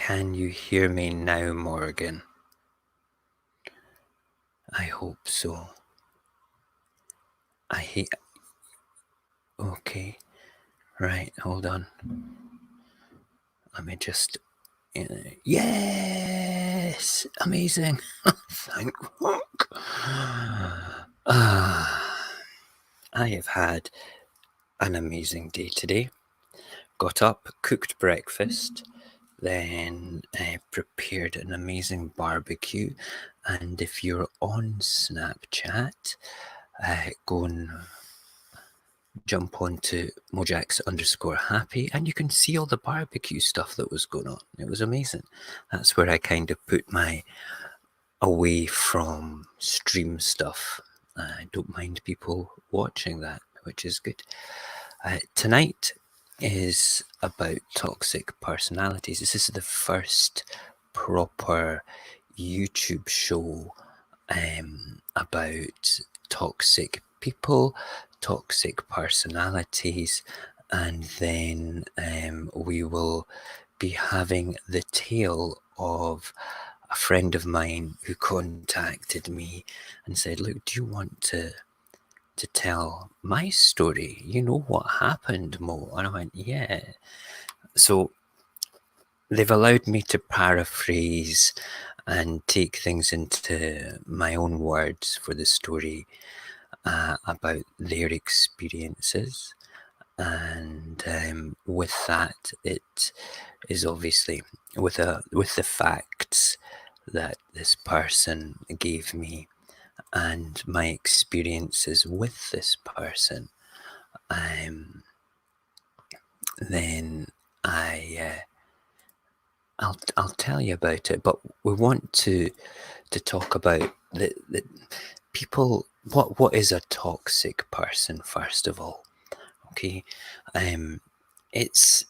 Can you hear me now, Morgan? I hope so. Okay, right, hold on. Let me just... Yes! Amazing! Thank fuck! I have had an amazing day today. Got up, cooked breakfast, then prepared an amazing barbecue. And if you're on Snapchat, go and jump onto Mojax_happy and you can see all the barbecue stuff that was going on. It was amazing. That's where I kind of put my away from stream stuff. I don't mind people watching that, which is good. Tonight is about toxic personalities. This is the first proper YouTube show about toxic people, toxic personalities, and then we will be having the tale of a friend of mine who contacted me and said, look, do you want to tell my story? You know what happened, Mo? And I went, yeah. So they've allowed me to paraphrase and take things into my own words for the story about their experiences. And with that, it is obviously with the facts that this person gave me and my experiences with this person, then I'll tell you about it. But we want to talk about the people. What is a toxic person, first of all? Okay, it's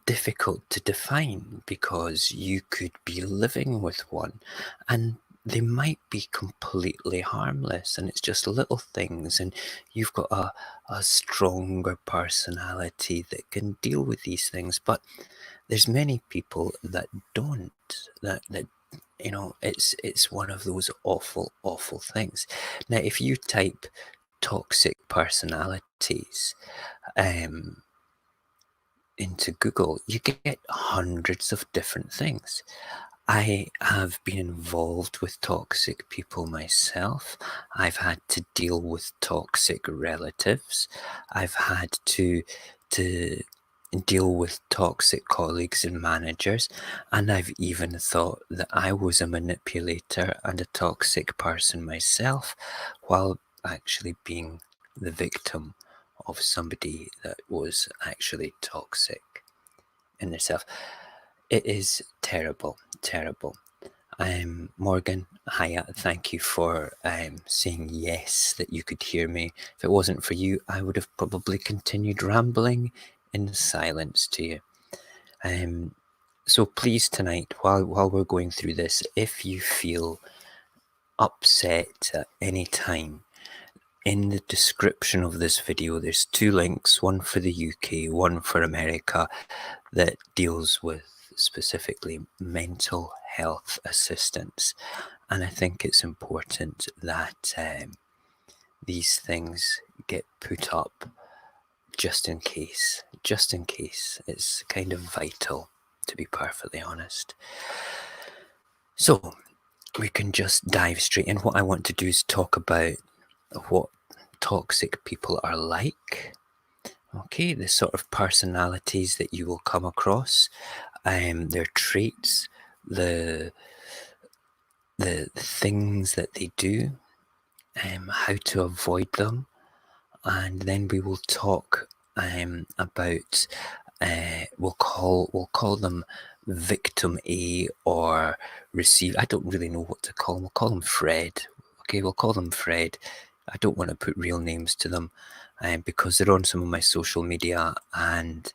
difficult to define because you could be living with one and they might be completely harmless and it's just little things, and you've got a stronger personality that can deal with these things. But there's many people that don't, that you know, it's one of those awful things. Now if you type toxic personalities into Google, you get hundreds of different things. I have been involved with toxic people myself. I've had to deal with toxic relatives. I've had to deal with toxic colleagues and managers, and I've even thought that I was a manipulator and a toxic person myself, while actually being the victim of somebody that was actually toxic in themselves. It is terrible. Morgan, hiya, thank you for saying yes, that you could hear me. If it wasn't for you, I would have probably continued rambling in silence to you. So please tonight, while we're going through this, if you feel upset at any time, in the description of this video, there's 2 links, one for the UK, one for America, that deals with specifically mental health assistance. And I think it's important that these things get put up just in case. It's kind of vital, to be perfectly honest. So we can just dive straight in. What I want to do is talk about what toxic people are like. Okay, the sort of personalities that you will come across, their traits, the things that they do, how to avoid them, and then we will talk about we'll call them victim A or receive. I don't really know what to call them. We'll call them Fred. Okay, we'll call them Fred. I don't want to put real names to them because they're on some of my social media and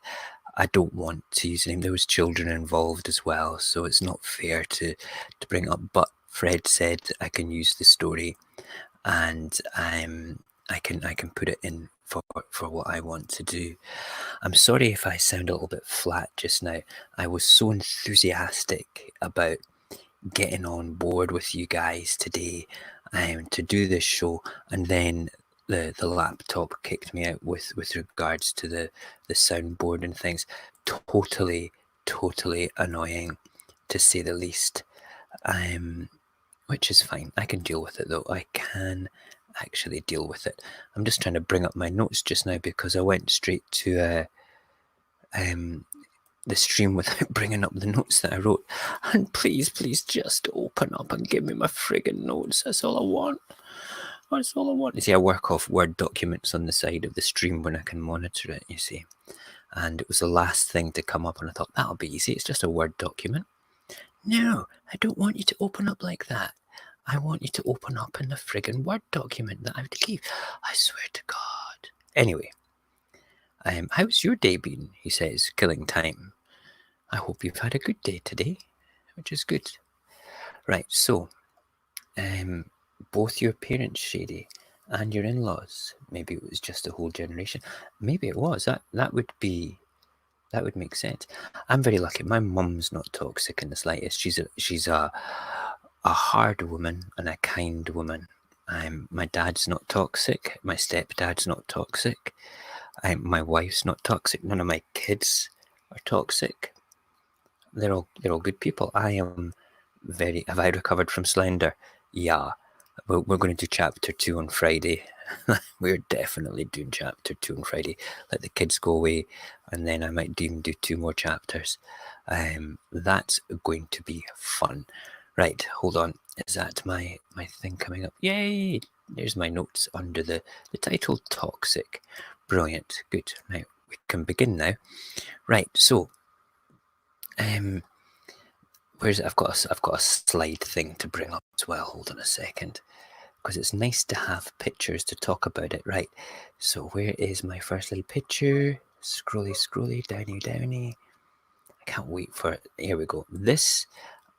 I don't want to use a name. There was children involved as well, so it's not fair to bring up. But Fred said I can use the story and I can put it in for what I want to do. I'm sorry if I sound a little bit flat just now. I was so enthusiastic about getting on board with you guys today to do this show, and then the laptop kicked me out with regards to the soundboard and things. Totally annoying, to say the least. Which is fine. I can deal with it, though. I can actually deal with it. I'm just trying to bring up my notes just now because I went straight to the stream without bringing up the notes that I wrote. And please just open up and give me my friggin' notes. That's all I want. That's all I want. You see, I work off Word documents on the side of the stream when I can monitor it, you see. And it was the last thing to come up, and I thought, that'll be easy. It's just a Word document. No, I don't want you to open up like that. I want you to open up in the friggin' Word document that I've gave. I swear to God. Anyway, how's your day been? He says, killing time. I hope you've had a good day today, which is good. Right, so, both your parents shady and your in-laws. Maybe it was just a whole generation. Maybe it was. That would make sense. I'm very lucky. My mum's not toxic in the slightest. She's a hard woman and a kind woman. My dad's not toxic. My stepdad's not toxic. My wife's not toxic. None of my kids are toxic. They're all good people. I am very. Have I recovered from Slender? Yeah. We're going to do chapter 2 on Friday. We're definitely doing chapter 2 on Friday. Let the kids go away, and then I might even do 2 more chapters. That's going to be fun. Right, hold on. Is that my thing coming up? Yay! There's my notes under the title Toxic. Brilliant. Good. Now we can begin now. Right, so where's it? I've got a slide thing to bring up as well. Hold on a second, because it's nice to have pictures to talk about it. Right, so where is my first little picture? Scrolly, downy. I can't wait for it. Here we go. This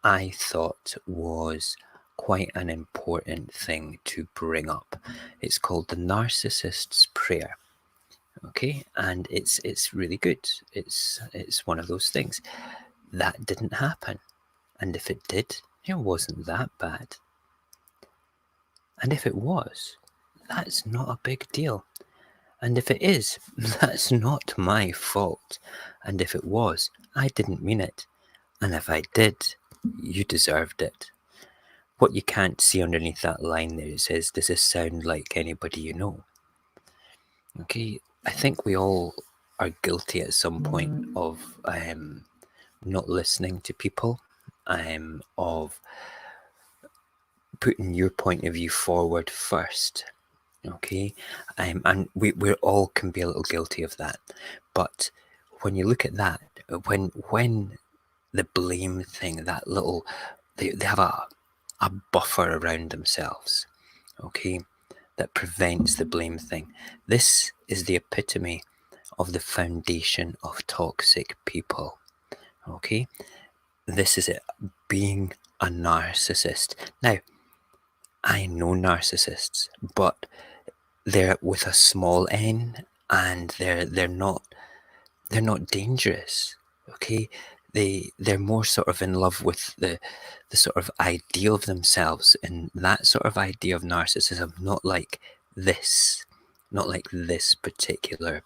I thought was quite an important thing to bring up. It's called the Narcissist's Prayer. Okay, and it's really good. It's one of those things that didn't happen, and if it did, it wasn't that bad. And if it was, that's not a big deal. And if it is, that's not my fault. And if it was, I didn't mean it. And if I did, you deserved it. What you can't see underneath that line there, it says, does this sound like anybody you know? Okay, I think we all are guilty at some point of not listening to people, of putting your point of view forward first. Okay, and we all can be a little guilty of that. But when you look at that, when the blame thing, that little, they have a buffer around themselves, okay, that prevents the blame thing. This is the epitome of the foundation of toxic people. Okay, this is it, being a narcissist. Now, I know narcissists, but they're with a small n, and they're not dangerous. Okay, they're more sort of in love with the sort of ideal of themselves, and that sort of idea of narcissism, not like this particular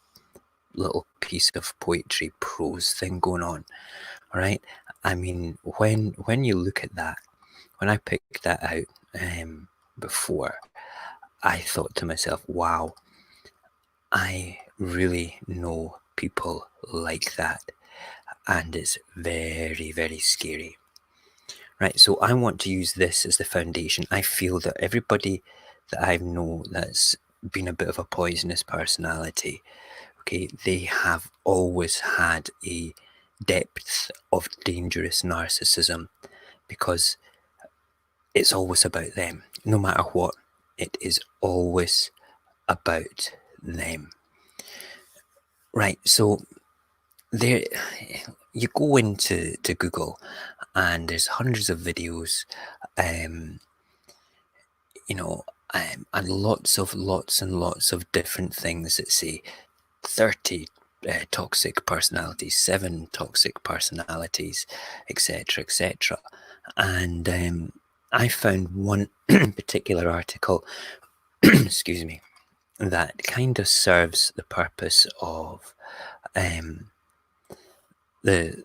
little piece of poetry prose thing going on. All right, I mean, when you look at that, when I picked that out before, I thought to myself, wow, I really know people like that, and it's very, very scary. Right, so I want to use this as the foundation. I feel that everybody that I know that's been a bit of a poisonous personality, okay, they have always had a depth of dangerous narcissism, because it's always about them. No matter what, it is always about them. Right, so there, you go into Google, and there's hundreds of videos, and lots and lots of different things that say 30 toxic personalities, 7 toxic personalities, etc., etc. And I found one particular article, excuse me, that kind of serves the purpose of um, the,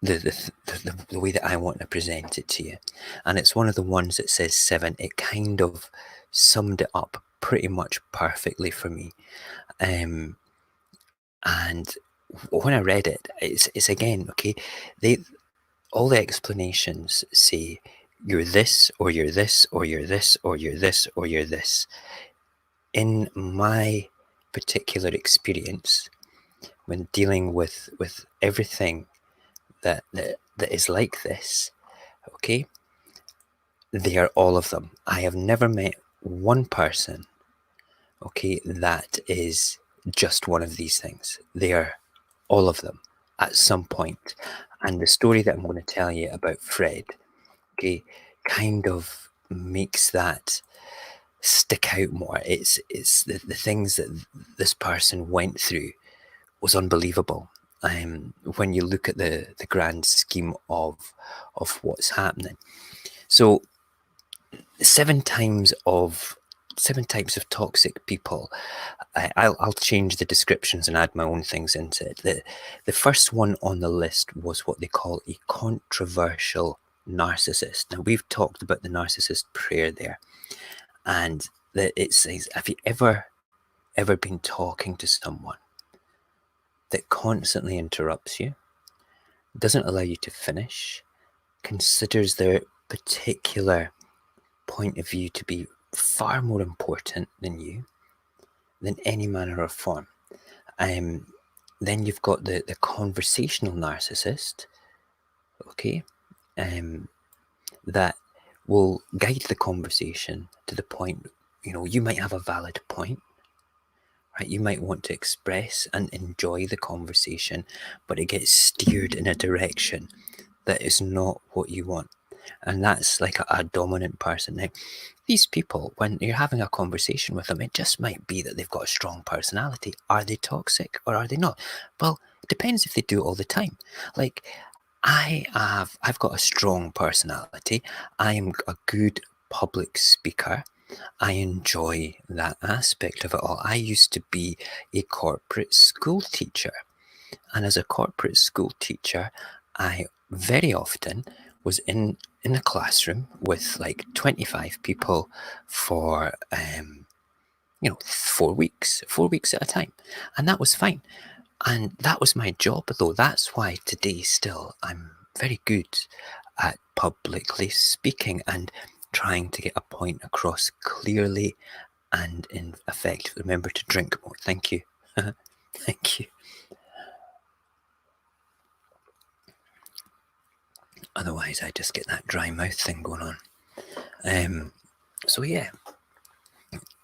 the way that I want to present it to you. And it's one of the ones that says 7. It kind of summed it up pretty much perfectly for me. And when I read it, it's again, okay, all the explanations say you're this, or you're this, or you're this, or you're this, or you're this. In my particular experience, when dealing with everything that is like this, okay, they are all of them. I have never met one person, okay, that is just one of these things. They are all of them at some point. And the story that I'm going to tell you about Fred, okay, kind of makes that stick out more. It's the things that this person went through was unbelievable. When you look at the grand scheme of what's happening. So 7 types of toxic people. I'll change the descriptions and add my own things into it. The first one on the list was what they call a controversial narcissist. Now, we've talked about the narcissist prayer there, and that it says, have you ever been talking to someone that constantly interrupts you, doesn't allow you to finish, considers their particular point of view to be far more important than you, than any manner or form? Then you've got the conversational narcissist, okay, that will guide the conversation to the point, you might have a valid point, right? You might want to express and enjoy the conversation, but it gets steered in a direction that is not what you want. And that's like a dominant person. Now, these people, when you're having a conversation with them, it just might be that they've got a strong personality. Are they toxic or are they not? Well, it depends if they do it all the time. Like, I've got a strong personality. I am a good public speaker. I enjoy that aspect of it all. I used to be a corporate school teacher. And as a corporate school teacher, I very often was in a classroom with like 25 people for 4 weeks at a time, and that was fine. And that was my job, though. That's why today still I'm very good at publicly speaking and trying to get a point across clearly and in effect. Remember to drink more. Thank you. Thank you. Otherwise, I just get that dry mouth thing going on. So yeah,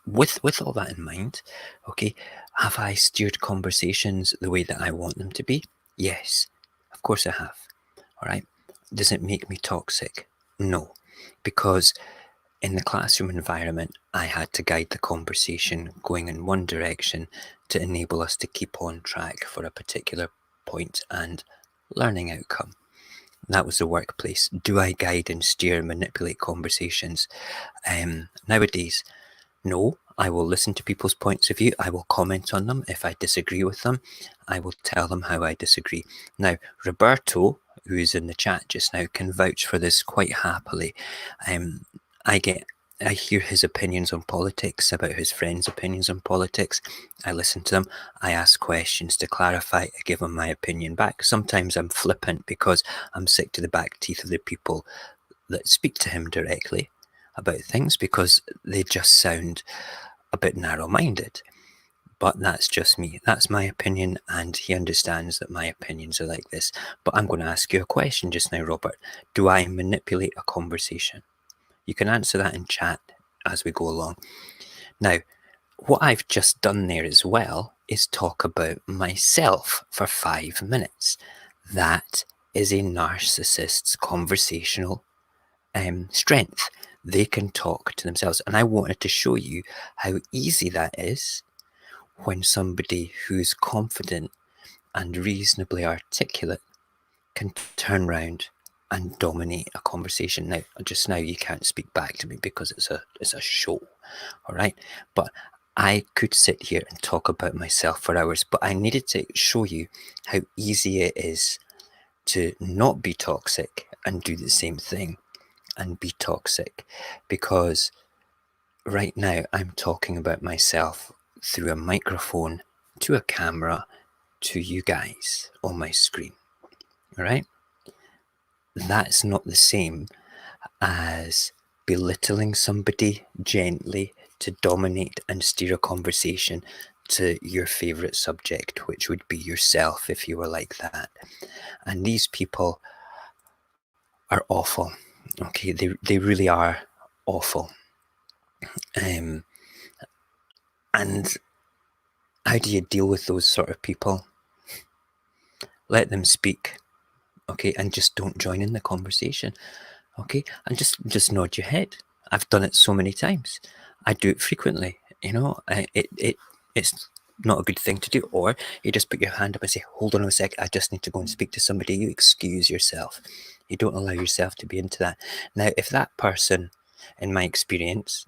with all that in mind, okay, have I steered conversations the way that I want them to be? Yes, of course I have. All right. Does it make me toxic? No, because in the classroom environment, I had to guide the conversation going in one direction to enable us to keep on track for a particular point and learning outcome. That was the workplace. Do I guide and steer and manipulate conversations? Nowadays, no. I will listen to people's points of view. I will comment on them. If I disagree with them, I will tell them how I disagree. Now, Roberto, who is in the chat just now, can vouch for this quite happily. I hear his opinions on politics, about his friends' opinions on politics. I listen to them. I ask questions to clarify. I give him my opinion back. Sometimes I'm flippant because I'm sick to the back teeth of the people that speak to him directly about things, because they just sound a bit narrow-minded. But that's just me. That's my opinion, and he understands that my opinions are like this. But I'm going to ask you a question just now, Robert. Do I manipulate a conversation? You can answer that in chat as we go along. Now, what I've just done there as well is talk about myself for 5 minutes. That is a narcissist's conversational strength. they can talk to themselves. And I wanted to show you how easy that is when somebody who's confident and reasonably articulate can turn around and dominate a conversation. Now, just now you can't speak back to me because it's a show, all right? But I could sit here and talk about myself for hours, but I needed to show you how easy it is to not be toxic and do the same thing and be toxic, because right now I'm talking about myself through a microphone to a camera to you guys on my screen, all right? That's not the same as belittling somebody gently to dominate and steer a conversation to your favourite subject, which would be yourself if you were like that. And these people are awful. Okay, they really are awful. And how do you deal with those sort of people? Let them speak, okay, and just don't join in the conversation, okay, and just nod your head. I've done it so many times. I do it frequently, you know. It's not a good thing to do. Or you just put your hand up and say, hold on a sec, I just need to go and speak to somebody. You excuse yourself. You don't allow yourself to be into that. Now, if that person, in my experience,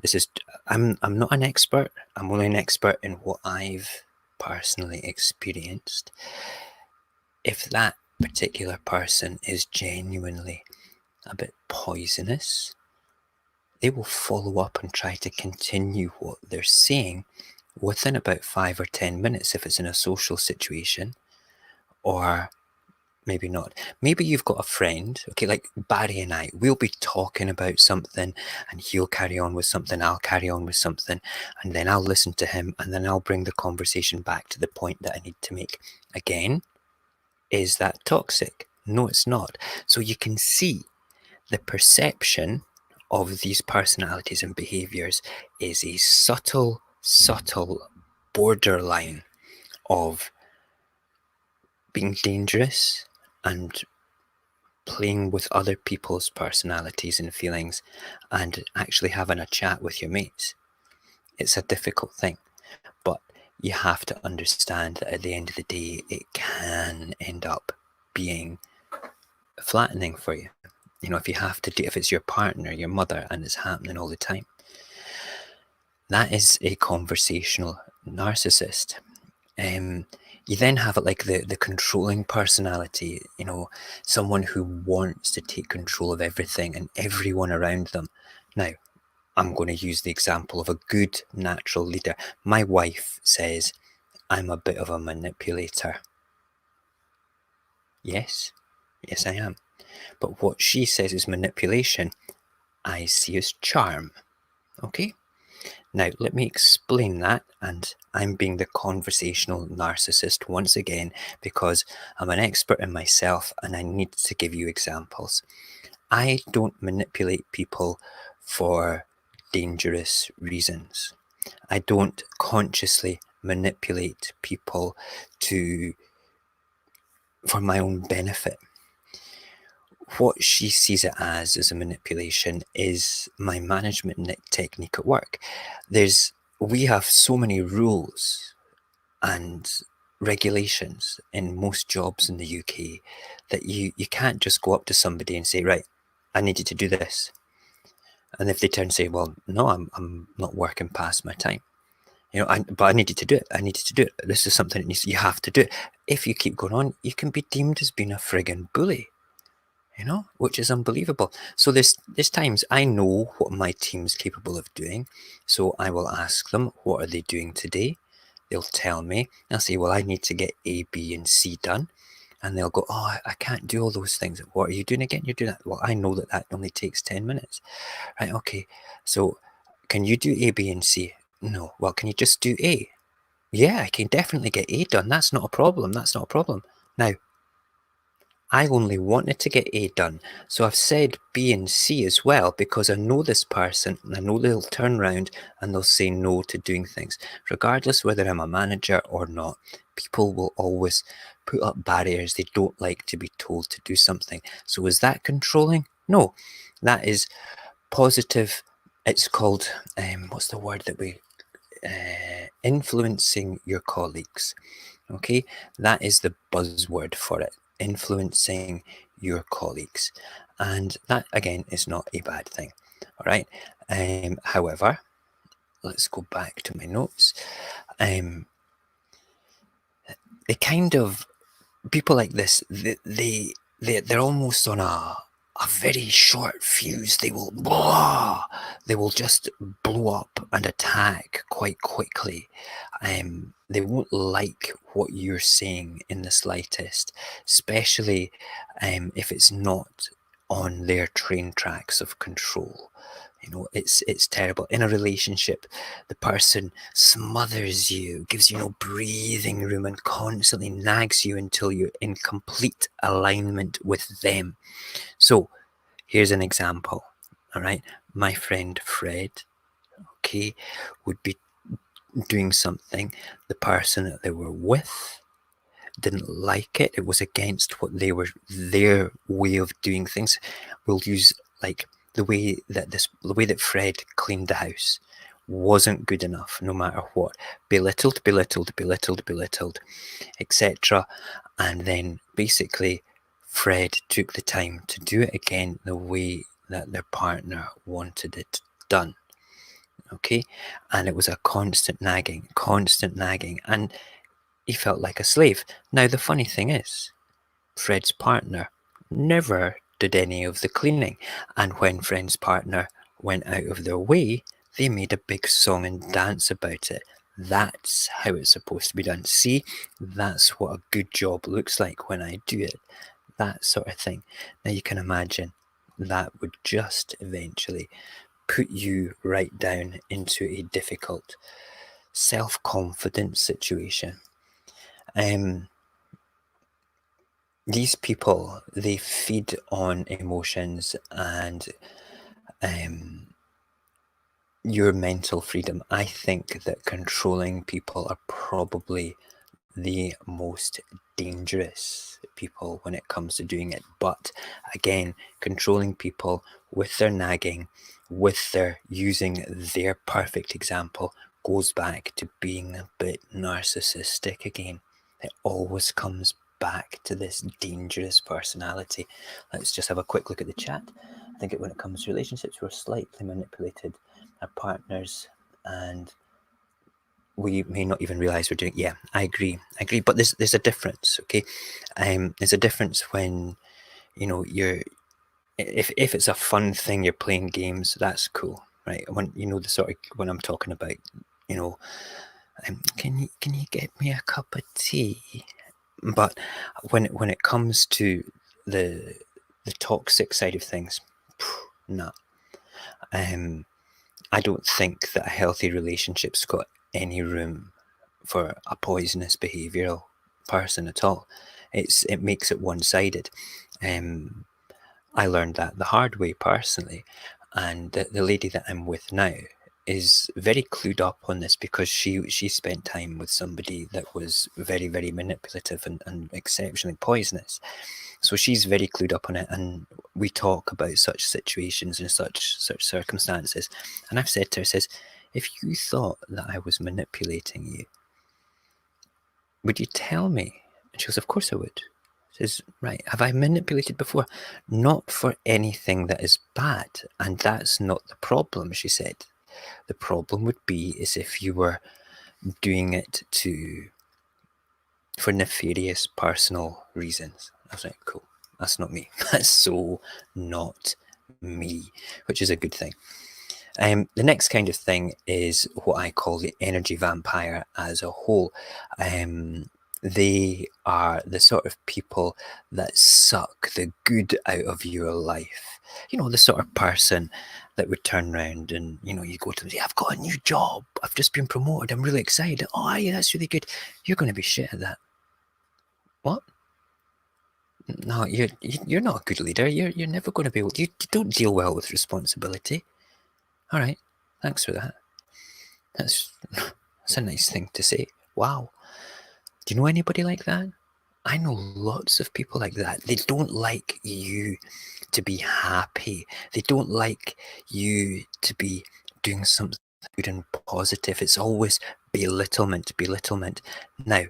I'm not an expert. I'm only an expert in what I've personally experienced. If that particular person is genuinely a bit poisonous, they will follow up and try to continue what they're saying within about 5 or 10 minutes if it's in a social situation, or maybe not. Maybe you've got a friend, okay, like Barry and I, we'll be talking about something and he'll carry on with something, I'll carry on with something, and then I'll listen to him and then I'll bring the conversation back to the point that I need to make. Again, is that toxic? No, it's not. So you can see the perception of these personalities and behaviours is a subtle borderline of being dangerous and playing with other people's personalities and feelings and actually having a chat with your mates. It's a difficult thing, but you have to understand that at the end of the day, it can end up being flattening for you. You know, if you have to do, if it's your partner, your mother, and it's happening all the time, that is a conversational narcissist. You then have it like the controlling personality, you know, someone who wants to take control of everything and everyone around them. Now, I'm going to use the example of a good natural leader. My wife says, I'm a bit of a manipulator. Yes, I am. But what she says is manipulation, I see as charm. Okay? Now, let me explain that, and I'm being the conversational narcissist once again because I'm an expert in myself and I need to give you examples. I don't manipulate people for dangerous reasons. I don't consciously manipulate people for my own benefit. What she sees it as a manipulation is my management technique at work. We have so many rules and regulations in most jobs in the UK that you can't just go up to somebody and say, right, I need you to do this. And if they turn and say, well, no, I'm not working past my time. You know, but I need you to do it. I need you to do it. This is something that you have to do it. If you keep going on, you can be deemed as being a friggin' bully. You know, which is unbelievable. So there's times I know what my team's capable of doing. So I will ask them, what are they doing today? They'll tell me. I'll say, well, I need to get A, B, and C done. And they'll go, oh, I can't do all those things. What are you doing again? You're doing that. Well, I know that only takes 10 minutes. Right, okay. So can you do A, B, and C? No. Well, can you just do A? Yeah, I can definitely get A done. That's not a problem. That's not a problem. Now, I only wanted to get A done, so I've said B and C as well because I know this person and I know they'll turn around and they'll say no to doing things. Regardless whether I'm a manager or not, people will always put up barriers. They don't like to be told to do something. So is that controlling? No, that is positive, it's called, what's the word that we, influencing your colleagues. Okay, that is the buzzword for it, influencing your colleagues. And that, again, is not a bad thing. All right. However, let's go back to my notes. They kind of, people like this, they're almost on a very short fuse. They will just blow up and attack quite quickly. They won't like what you're saying in the slightest, especially if it's not on their train tracks of control. You know, it's terrible. In a relationship, the person smothers you, gives you no breathing room, and constantly nags you until you're in complete alignment with them. So here's an example. All right, my friend Fred, okay, would be doing something. The person that they were with didn't like it. It was against what their way of doing things. We'll use, like, the way that Fred cleaned the house wasn't good enough, no matter what. Belittled, etc. And then basically Fred took the time to do it again the way that their partner wanted it done. Okay, and it was a constant nagging, and he felt like a slave. Now, the funny thing is, Fred's partner never did any of the cleaning, and when Fred's partner went out of their way, they made a big song and dance about it. That's how it's supposed to be done. See, that's what a good job looks like when I do it. That sort of thing. Now, you can imagine that would just eventually put you right down into a difficult self-confidence situation. These people, they feed on emotions and your mental freedom. I think that controlling people are probably the most dangerous people when it comes to doing it. But again, controlling people with their nagging, with their using their perfect example, goes back to being a bit narcissistic again. It always comes back to this dangerous personality. Let's just have a quick look at the chat. I think when it comes to relationships, we're slightly manipulated, our partners, and we may not even realize we're doing. Yeah, I agree. But there's a difference. Okay, there's a difference when, you know, if it's a fun thing, you're playing games, that's cool, right? When you know the sort of, when I'm talking about, you know, can you get me a cup of tea? But when it comes to the toxic side of things, nah. I don't think that a healthy relationship's got any room for a poisonous behavioural person at all. It makes it one-sided. I learned that the hard way personally, and the lady that I'm with now is very clued up on this because she spent time with somebody that was very, very manipulative and exceptionally poisonous. So she's very clued up on it, and we talk about such situations and such circumstances. And I've said to her, says, if you thought that I was manipulating you, would you tell me? And she goes, of course I would. Says, right, have I manipulated before? Not for anything that is bad, and that's not the problem, she said. The problem would be is if you were doing it for nefarious personal reasons. I was like, cool, that's not me. That's so not me, which is a good thing. The next kind of thing is what I call the energy vampire as a whole. They are the sort of people that suck the good out of your life. You know, the sort of person that would turn around and, you know, you go to them, yeah, I've got a new job. I've just been promoted. I'm really excited. Oh, yeah, that's really good. You're going to be shit at that. What? No, you're not a good leader. You're never going to be able. You don't deal well with responsibility. All right, thanks for that. That's a nice thing to say. Wow. Do you know anybody like that? I know lots of people like that. They don't like you to be happy. They don't like you to be doing something good and positive. It's always belittlement, belittlement. Now,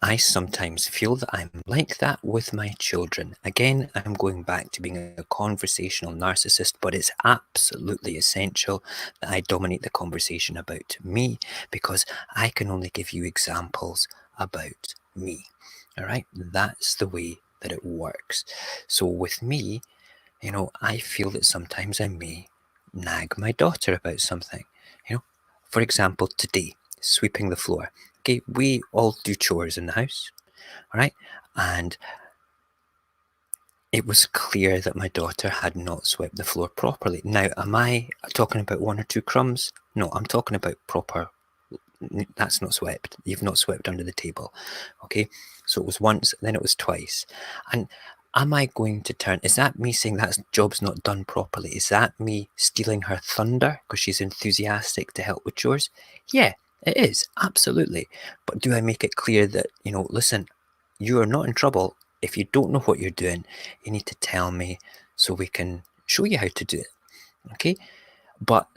I sometimes feel that I'm like that with my children. Again, I'm going back to being a conversational narcissist, but it's absolutely essential that I dominate the conversation about me, because I can only give you examples about me. All right, that's the way that it works. So with me, I feel that sometimes I may nag my daughter about something. For example, today, sweeping the floor. Okay, we all do chores in the house, all right? And it was clear that my daughter had not swept the floor properly. Now, am I talking about one or two crumbs? No, I'm talking about proper. That's not swept. You've not swept under the table. Okay, so it was once, then it was twice. And am I going to turn? Is that me saying that job's not done properly? Is that me stealing her thunder because she's enthusiastic to help with chores? Yeah, it is, absolutely. But do I make it clear that, listen, you are not in trouble. If you don't know what you're doing, you need to tell me so we can show you how to do it. Okay, but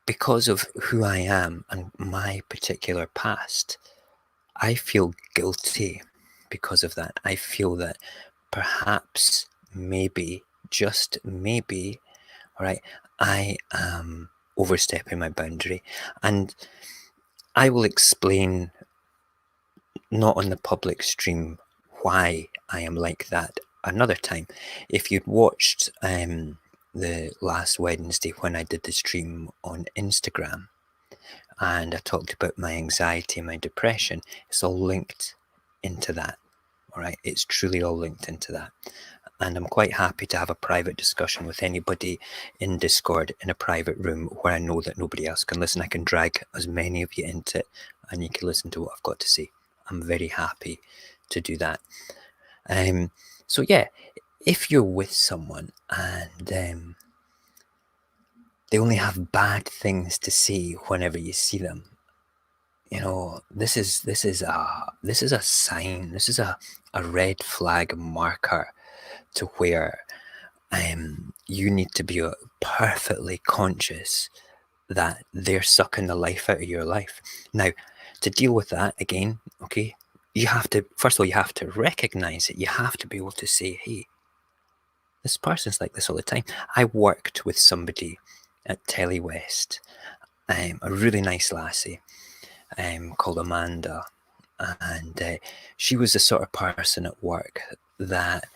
because of who I am and my particular past, I feel guilty because of that. I feel that perhaps, maybe, just maybe, all right, I am overstepping my boundary. And I will explain, not on the public stream, why I am like that another time. If you'd watched the last Wednesday when I did the stream on Instagram, and I talked about my anxiety and my depression, it's all linked into that. All right, it's truly all linked into that. And I'm quite happy to have a private discussion with anybody in Discord in a private room where I know that nobody else can listen. I can drag as many of you into it and you can listen to what I've got to say. I'm very happy to do that. So yeah, if you're with someone and they only have bad things to say whenever you see them, this is a sign. This is a red flag marker to where you need to be perfectly conscious that they're sucking the life out of your life. Now, to deal with that, again, okay, you have to, first of all, you have to recognize it. You have to be able to say, hey, this person's like this all the time. I worked with somebody at Telly West, a really nice lassie, called Amanda, and she was the sort of person at work that,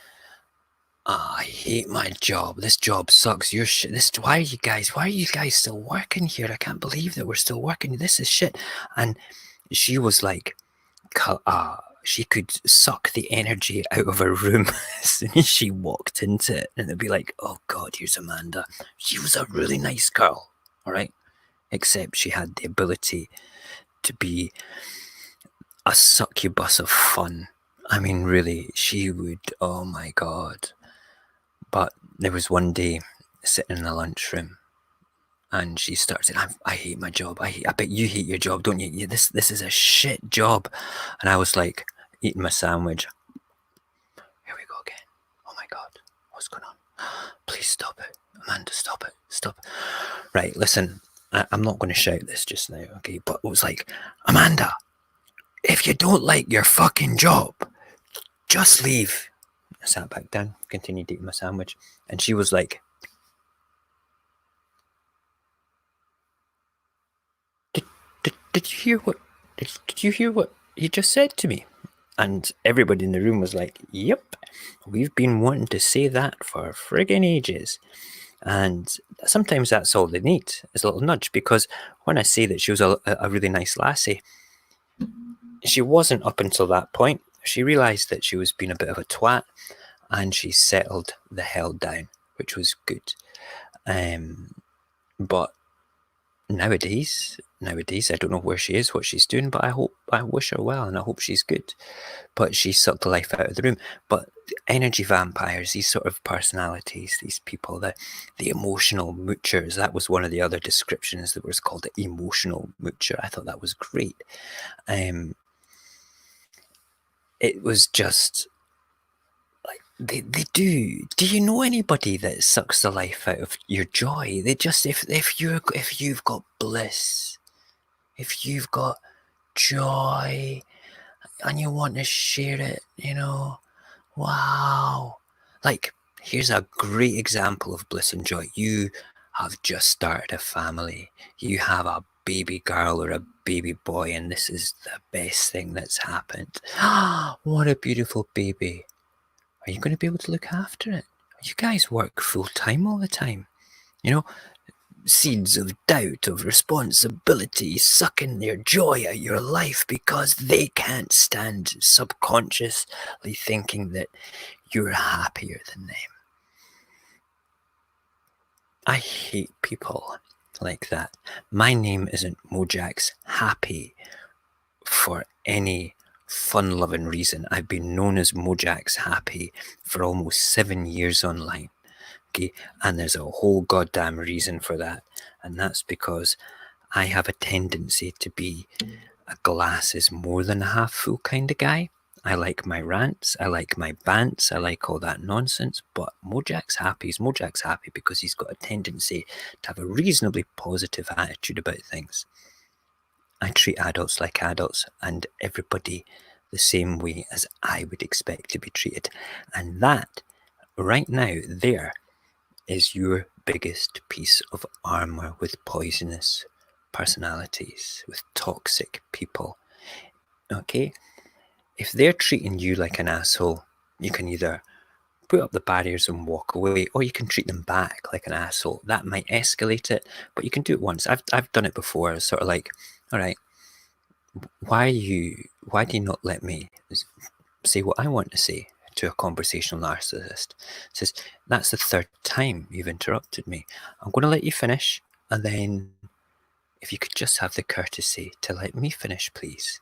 I hate my job. This job sucks. You're shit. Why are you guys still working here? I can't believe that we're still working. This is shit. And she was like, she could suck the energy out of a room as soon as she walked into it. And it'd be like, oh God, here's Amanda. She was a really nice girl. All right. Except she had the ability to be a succubus of fun. I mean, really, she would, oh my God. But there was one day sitting in the lunchroom and she started saying, I hate my job. I bet you hate your job, don't you? Yeah, this is a shit job. And I was like, eating my sandwich. Here we go again. Oh my God, what's going on? Please stop it. Amanda, stop it. Stop. Right, listen, I'm not going to shout this just now, okay? But it was like, Amanda, if you don't like your fucking job, just leave. I sat back down, continued eating my sandwich, and she was like, Did you hear what? Did you hear what he just said to me? And everybody in the room was like, "Yep, we've been wanting to say that for friggin' ages." And sometimes that's all they need, is a little nudge. Because when I say that she was a really nice lassie, she wasn't up until that point. She realised that she was being a bit of a twat, and she settled the hell down, which was good. But nowadays, I don't know where she is, what she's doing, but I wish her well, and I hope she's good. But she sucked the life out of the room. But energy vampires, these sort of personalities, these people, the emotional moochers, that was one of the other descriptions that was called the emotional moocher. I thought that was great. it was just like they do. Do you know anybody that sucks the life out of your joy? They just if you've got bliss, if you've got joy and you want to share it, wow. Like, here's a great example of bliss and joy. You have just started a family. You have a baby girl or a baby boy, and this is the best thing that's happened. What a beautiful baby. Are you going to be able to look after it? You guys work full time all the time. Seeds of doubt, of responsibility, sucking their joy out your life because they can't stand subconsciously thinking that you're happier than them. I hate people like that. My name isn't Mojax Happy for any fun-loving reason. I've been known as Mojax Happy for almost 7 years online. Okay, and there's a whole goddamn reason for that, and that's because I have a tendency to be a glass is more than half full kind of guy. I like my rants, I like my bants, I like all that nonsense, but Mojax happy because he's got a tendency to have a reasonably positive attitude about things. I treat adults like adults and everybody the same way as I would expect to be treated. And that, right now, there is your biggest piece of armor with poisonous personalities, with toxic people. Okay? If they're treating you like an asshole, you can either put up the barriers and walk away, or you can treat them back like an asshole. That might escalate it, but you can do it once. I've done it before. It's sort of like, all right, why do you not let me say what I want to say to a conversational narcissist? It says, that's the third time you've interrupted me. I'm going to let you finish, and then if you could just have the courtesy to let me finish, please.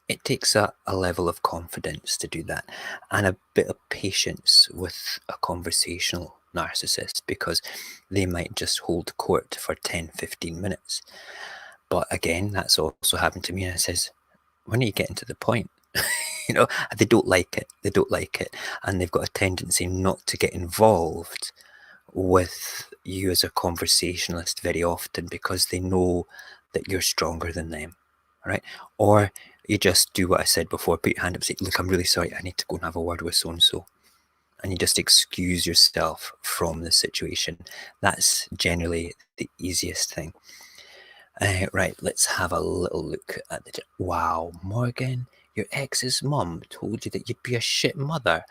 It takes a level of confidence to do that, and a bit of patience with a conversational narcissist, because they might just hold court for 10-15 minutes. But again, that's also happened to me, and it says, when are you getting to the point? They don't like it, and they've got a tendency not to get involved with you as a conversationalist very often because they know that you're stronger than them, right? Or you just do what I said before, put your hand up, say, look, I'm really sorry, I need to go and have a word with so-and-so. And you just excuse yourself from the situation. That's generally the easiest thing. Right, let's have a little look at the... Wow, Morgan, your ex's mum told you that you'd be a shit mother.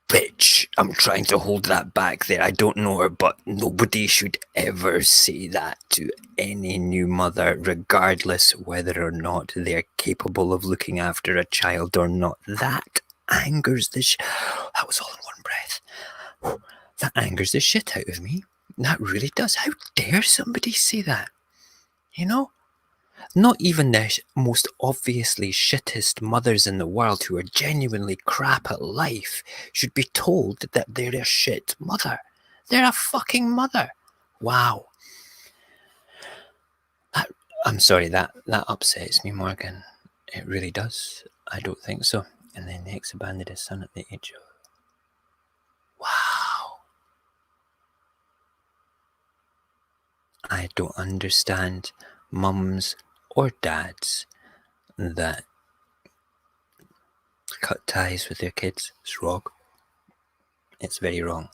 Bitch, I'm trying to hold that back there. I don't know her, but nobody should ever say that to any new mother, regardless whether or not they're capable of looking after a child or not. That angers the That was all in one breath. That angers the shit out of me. That really does. How dare somebody say that? Not even the most obviously shittest mothers in the world who are genuinely crap at life should be told that they're a shit mother. They're a fucking mother. Wow. I'm sorry, that upsets me, Morgan. It really does. I don't think so. And then the ex abandoned his son at the age of... Wow. I don't understand mums or dads that cut ties with their kids. It's wrong. It's very wrong.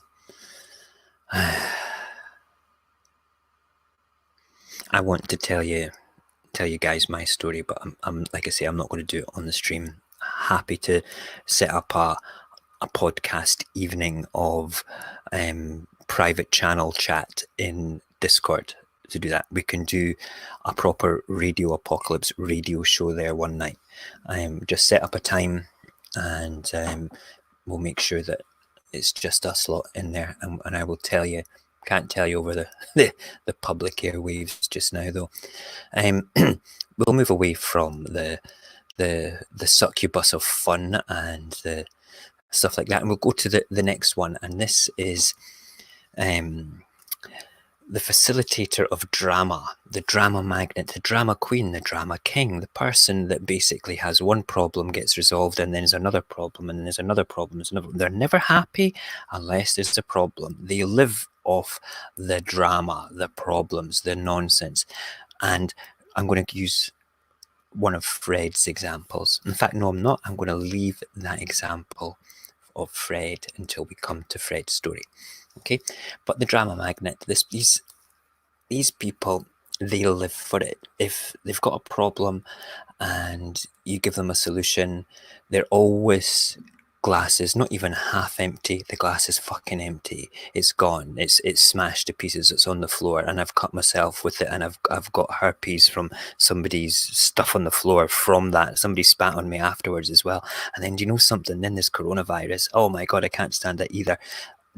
I want to tell you guys my story, but I'm like I say, I'm not going to do it on the stream. Happy to set up a podcast evening of private channel chat in Discord to do that. We can do a proper radio apocalypse radio show there one night. Just set up a time, and we'll make sure that it's just us lot in there, and I will tell you. Can't tell you over the public airwaves just now, though. We'll move away from the succubus of fun and the stuff like that, and we'll go to the next one. And this is the facilitator of drama, the drama magnet, the drama queen, the drama king, the person that basically has one problem, gets resolved, and then there's another problem, and then there's another problem. There's another. They're never happy unless there's a problem. They live off the drama, the problems, the nonsense. And I'm going to use one of Fred's examples. In fact, no, I'm not. I'm going to leave that example of Fred until we come to Fred's story. Okay, but the drama magnet, these people, they live for it. If they've got a problem and you give them a solution, they're always glasses, not even half empty. The glass is fucking empty. It's gone. It's smashed to pieces. It's on the floor, and I've cut myself with it, and I've got herpes from somebody's stuff on the floor from that. Somebody spat on me afterwards as well. And then, do you know something? Then there's coronavirus. Oh my god, I can't stand that either.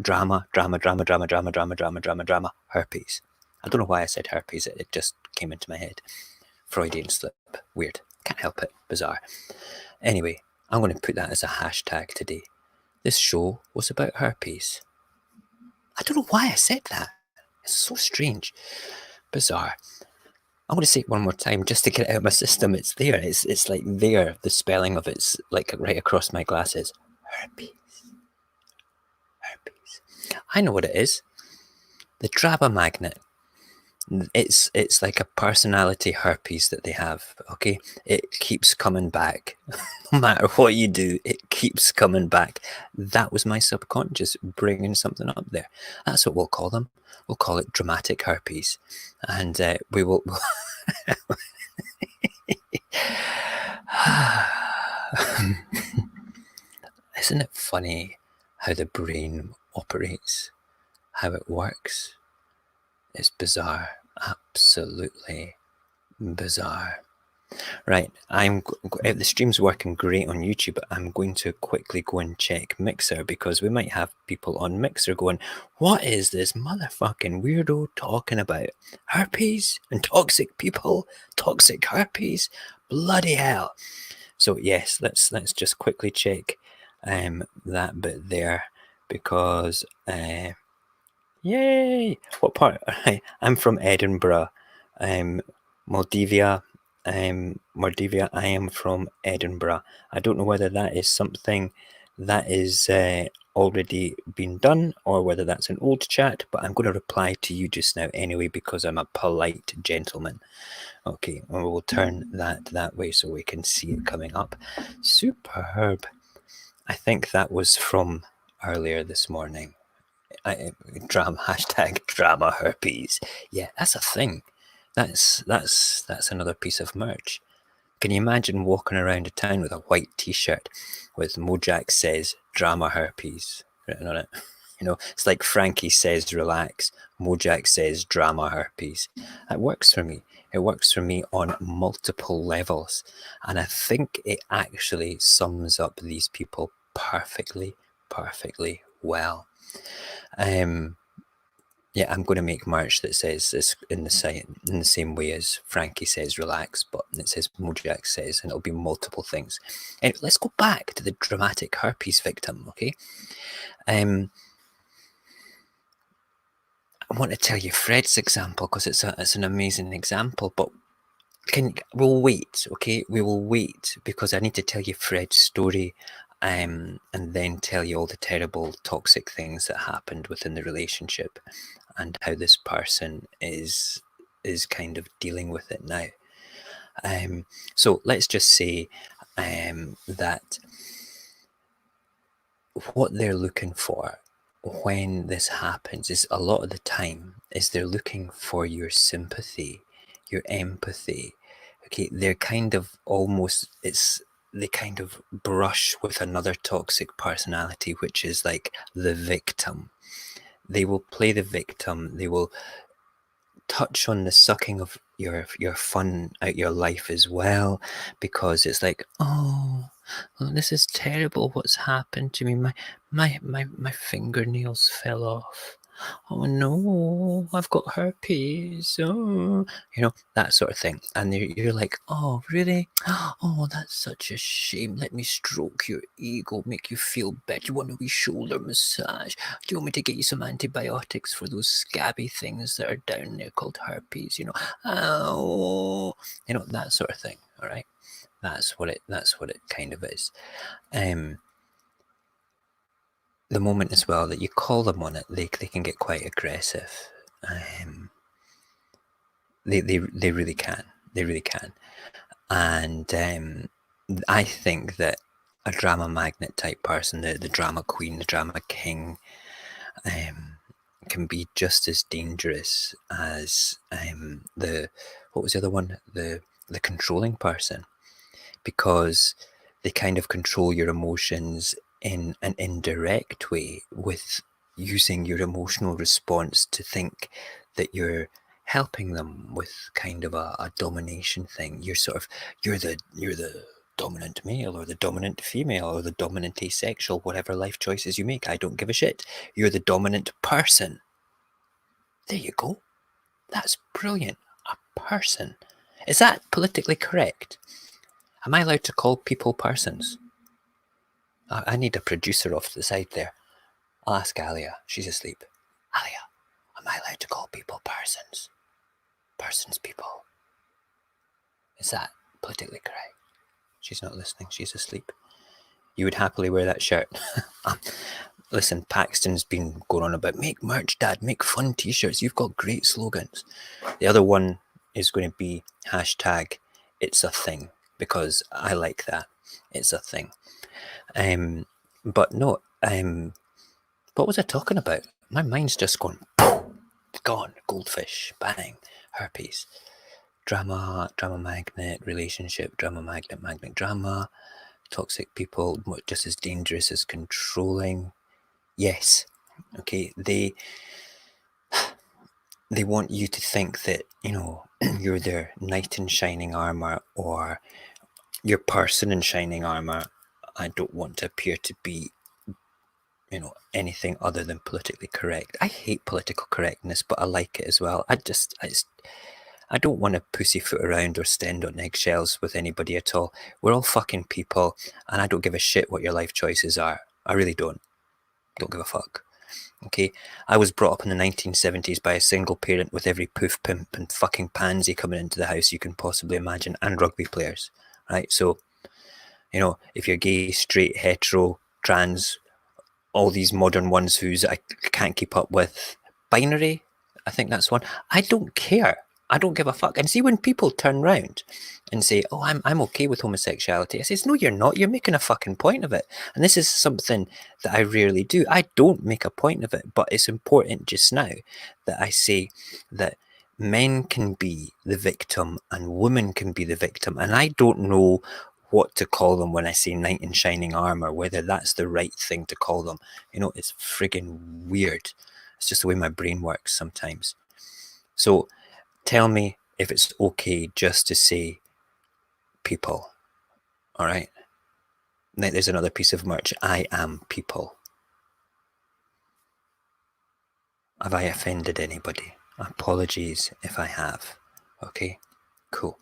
Drama, herpes. I don't know why I said herpes. It just came into my head. Freudian slip. Weird. Can't help it. Bizarre. Anyway, I'm going to put that as a hashtag today. This show was about herpes. I don't know why I said that. It's so strange. Bizarre. I'm going to say it one more time just to get it out of my system. It's there. It's like there. The spelling of it's like right across my glasses. Herpes. Herpes. I know what it is. The drama magnet. It's like a personality herpes that they have, okay? It keeps coming back. No matter what you do, it keeps coming back. That was my subconscious bringing something up there. That's what we'll call them. We'll call it dramatic herpes. And we will... Isn't it funny how the brain operates? How it works? It's bizarre. Absolutely bizarre. Right, the stream's working great on YouTube, but I'm going to quickly go and check Mixer, because we might have people on Mixer going, what is this motherfucking weirdo talking about? Herpes and toxic people? Toxic herpes? Bloody hell. So yes, let's just quickly check that bit there, because yay! What part? I'm from Edinburgh, Moldavia. Moldavia. I am from Edinburgh. I don't know whether that is something that is already been done, or whether that's an old chat, but I'm going to reply to you just now anyway, because I'm a polite gentleman. Okay, and we'll turn that way so we can see it coming up. Superb. I think that was from earlier this morning. Hashtag drama herpes. Yeah, that's a thing. That's another piece of merch. Can you imagine walking around a town with a white t-shirt with Mojax says drama herpes written on it? You know, it's like Frankie says relax, Mojax says drama herpes. That works for me. It works for me on multiple levels. And I think it actually sums up these people perfectly well. Yeah, I'm going to make merch that says this in the same way as Frankie says relax, but it says Mojax says, and it'll be multiple things. And let's go back to the dramatic herpes victim, okay? I want to tell you Fred's example, because it's an amazing example, but we'll wait, okay? We will wait, because I need to tell you Fred's story, and then tell you all the terrible toxic things that happened within the relationship, and how this person is kind of dealing with it now. So let's just say that what they're looking for when this happens is, a lot of the time, is they're looking for your sympathy, your empathy. Okay, they're kind of almost, they kind of brush with another toxic personality, which is like the victim. They will play the victim. They will touch on the sucking of your fun out your life as well, because it's like, oh, this is terrible what's happened to me. My fingernails fell off. Oh no, I've got herpes. Oh, that sort of thing. And you're like, oh, really? Oh, that's such a shame. Let me stroke your ego, make you feel better. You want a wee shoulder massage? Do you want me to get you some antibiotics for those scabby things that are down there called herpes? Oh, that sort of thing. All right. That's what it kind of is. The moment as well that you call them on it, they can get quite aggressive. They really can. They really can. And I think that a drama magnet type person, the drama queen, the drama king, can be just as dangerous as what was the other one? The controlling person, because they kind of control your emotions in an indirect way with using your emotional response to think that you're helping them with kind of a domination thing. You're the dominant male or the dominant female or the dominant asexual, whatever life choices you make. I don't give a shit. You're the dominant person. There you go. That's brilliant. A person. Is that politically correct? Am I allowed to call people persons? I need a producer off to the side there. I'll ask Alia. She's asleep. Alia, am I allowed to call people persons? Persons, people. Is that politically correct? She's not listening. She's asleep. You would happily wear that shirt. Listen, Paxton's been going on about make merch, Dad, make fun t-shirts. You've got great slogans. The other one is going to be hashtag it's a thing, because I like that. It's a thing. But no, what was I talking about? My mind's just gone, gone. Goldfish, bang, herpes, drama magnet, relationship, drama magnet, drama, toxic people, just as dangerous as controlling. Yes, okay, they want you to think that, you're their knight in shining armor or your person in shining armor. I don't want to appear to be anything other than politically correct. I hate political correctness, but I like it as well. I don't want to pussyfoot around or stand on eggshells with anybody at all. We're all fucking people, and I don't give a shit what your life choices are. I really don't. Don't give a fuck. Okay, I was brought up in the 1970s by a single parent with every poof pimp and fucking pansy coming into the house you can possibly imagine, and rugby players, right? So, if you're gay, straight, hetero, trans, all these modern ones whose I can't keep up with, binary, I think that's one. I don't care. I don't give a fuck. And see, when people turn round and say, oh, I'm okay with homosexuality, I says, no, you're not. You're making a fucking point of it. And this is something that I rarely do. I don't make a point of it, but it's important just now that I say that men can be the victim and women can be the victim. And I don't know what to call them when I say knight in shining armor, whether that's the right thing to call them. It's friggin' weird. It's just the way my brain works sometimes. So tell me if it's okay just to say people. All right. Now there's another piece of merch. I am people. Have I offended anybody? Apologies if I have. Okay, cool.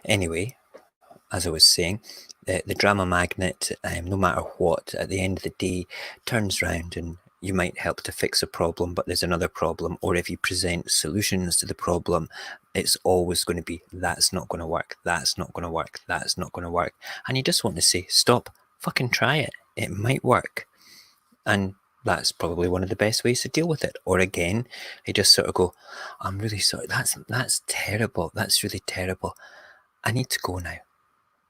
Anyway, as I was saying, the drama magnet, no matter what, at the end of the day, turns round and you might help to fix a problem, but there's another problem. Or if you present solutions to the problem, it's always going to be, that's not going to work, that's not going to work, that's not going to work. And you just want to say, stop, fucking try it. It might work. And that's probably one of the best ways to deal with it. Or again, you just sort of go, I'm really sorry, that's terrible, that's really terrible. I need to go now.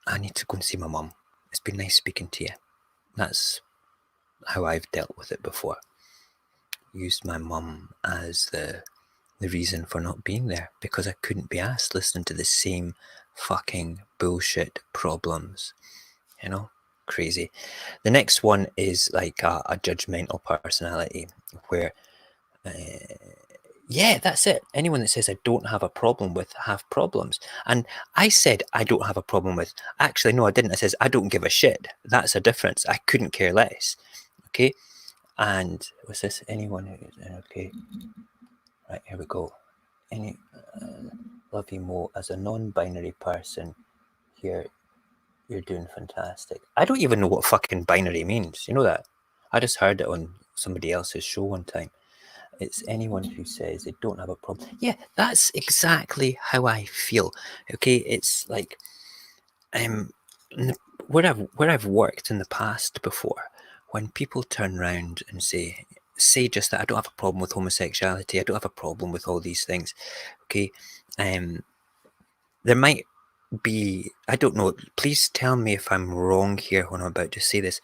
I need to go and see my mum. It's been nice speaking to you. That's how I've dealt with it before. Used my mum as the reason for not being there, because I couldn't be asked listening to the same fucking bullshit problems. Crazy. The next one is like a judgmental personality where yeah, that's it. Anyone that says I don't have a problem with have problems. And I said I don't have a problem with. Actually, no, I didn't. I says I don't give a shit. That's a difference. I couldn't care less. Okay. And was this anyone who is okay? Right, here we go. Love you more as a non-binary person here. You're doing fantastic. I don't even know what fucking binary means. You know that? I just heard it on somebody else's show one time. It's anyone who says they don't have a problem. Yeah, that's exactly how I feel. Okay, it's like where I've worked in the past before, when people turn around and say just that I don't have a problem with homosexuality, I don't have a problem with all these things. Okay, there might be, I don't know, please tell me if I'm wrong here when I'm about to say this.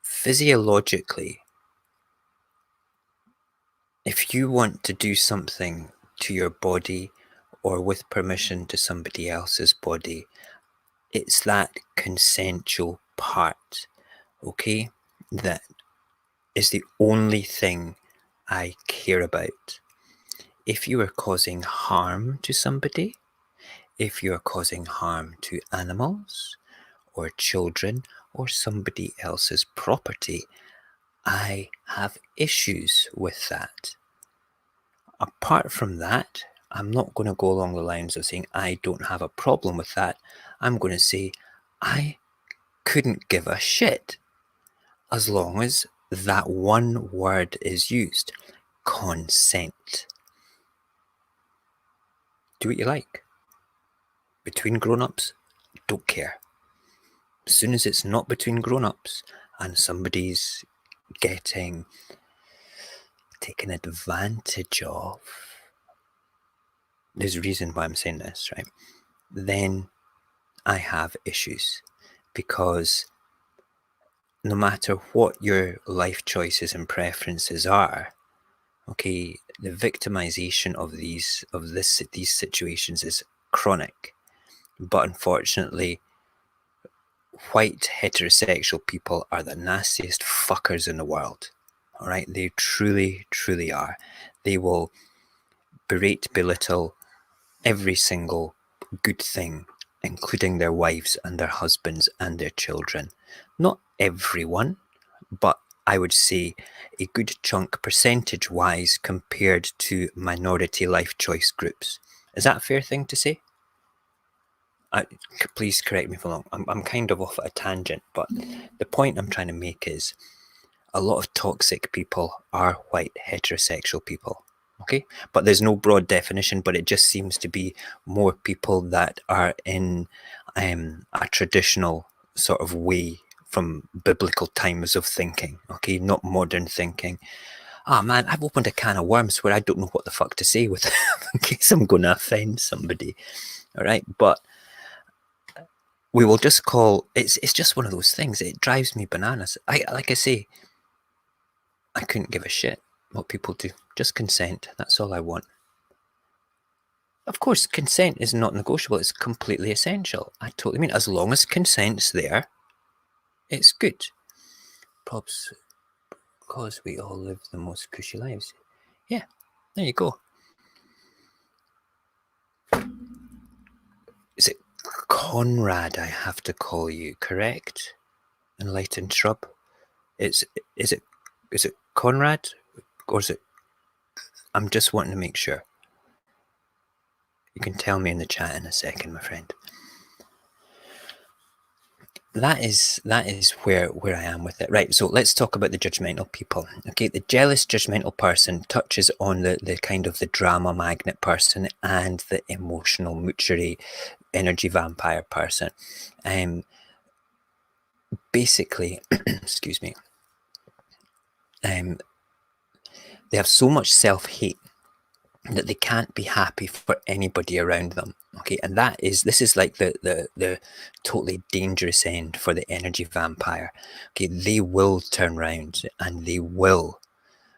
Physiologically, if you want to do something to your body or with permission to somebody else's body, it's that consensual part, okay, that is the only thing I care about. If you are causing harm to somebody, if you are causing harm to animals or children or somebody else's property, I have issues with that. Apart from that, I'm not going to go along the lines of saying I don't have a problem with that. I'm going to say I couldn't give a shit as long as that one word is used. Consent. Do what you like. Between grown-ups, don't care. As soon as it's not between grown-ups and somebody's getting taken advantage of, there's a reason why I'm saying this, right? Then I have issues, because no matter what your life choices and preferences are, okay, the victimization of these situations is chronic. But unfortunately, white heterosexual people are the nastiest fuckers in the world. All right, they truly, truly are. They will berate, belittle every single good thing, including their wives and their husbands and their children. Not everyone, but I would say a good chunk percentage-wise compared to minority life choice groups. Is that a fair thing to say? Please correct me if I'm wrong. I'm kind of off at a tangent, but the point I'm trying to make is a lot of toxic people are white heterosexual people. Okay, but there's no broad definition, but it just seems to be more people that are in a traditional sort of way from biblical times of thinking. Okay, not modern thinking. Ah, man, I've opened a can of worms where I don't know what the fuck to say with in case I'm going to offend somebody. All right, but we will just call it's just one of those things. It drives me bananas. Like I say, I couldn't give a shit what people do. Just consent. That's all I want. Of course, consent is not negotiable. It's completely essential. I totally mean, as long as consent's there, it's good. Probs, because we all live the most cushy lives. Yeah, there you go. Is it Conrad I have to call you, correct? Enlightened Shrub? Is it Conrad? Or is it... I'm just wanting to make sure. You can tell me in the chat in a second, my friend. That is where I am with it. Right, so let's talk about the judgmental people. Okay, the jealous judgmental person touches on the kind of the drama magnet person and the emotional moochery energy vampire person. Basically, excuse me, they have so much self-hate that they can't be happy for anybody around them. Okay, and this is like the totally dangerous end for the energy vampire. Okay, they will turn around and they will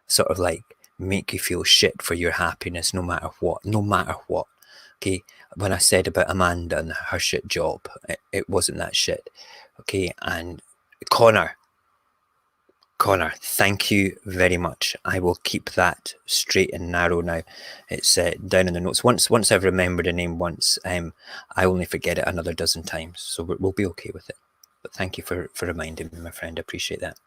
sort of like make you feel shit for your happiness, no matter what. Okay, when I said about Amanda and her shit job, it wasn't that shit. Okay, and Connor, thank you very much. I will keep that straight and narrow now. It's down in the notes. Once I've remembered a name once, I only forget it another dozen times. So we'll be okay with it. But thank you for reminding me, my friend. I appreciate that.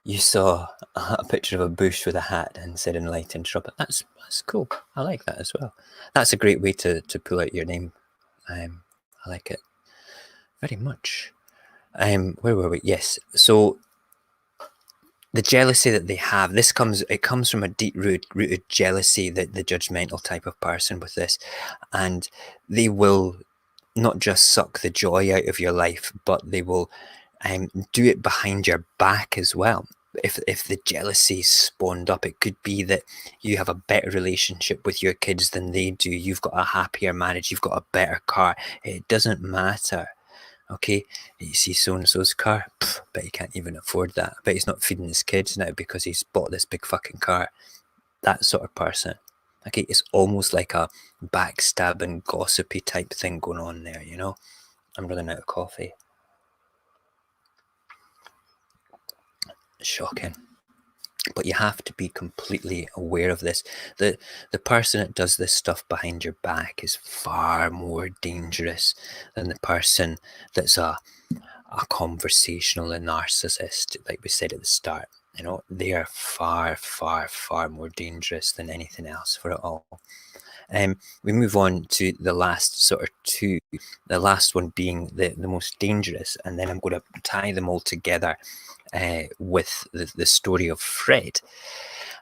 you saw a picture of a bush with a hat and said enlightened shrub. That's cool. I like that as well. That's a great way to pull out your name. I like it very much. Where were we? Yes. So the jealousy that they have, it comes from a deep rooted jealousy, that the judgmental type of person with this, and they will not just suck the joy out of your life, but they will do it behind your back as well. If the jealousy spawned up, it could be that you have a better relationship with your kids than they do. You've got a happier marriage. You've got a better car. It doesn't matter. Okay, you see so-and-so's car, but he can't even afford that. But he's not feeding his kids now because he's bought this big fucking car. That sort of person. Okay, it's almost like a backstabbing, gossipy type thing going on there, you know? I'm running out of coffee. Shocking. But you have to be completely aware of this. The person that does this stuff behind your back is far more dangerous than the person that's a conversational narcissist, like we said at the start. You know, they are far, far, far more dangerous than anything else for it all. We move on to the last sort of two, the last one being the most dangerous, and then I'm going to tie them all together with the story of Fred.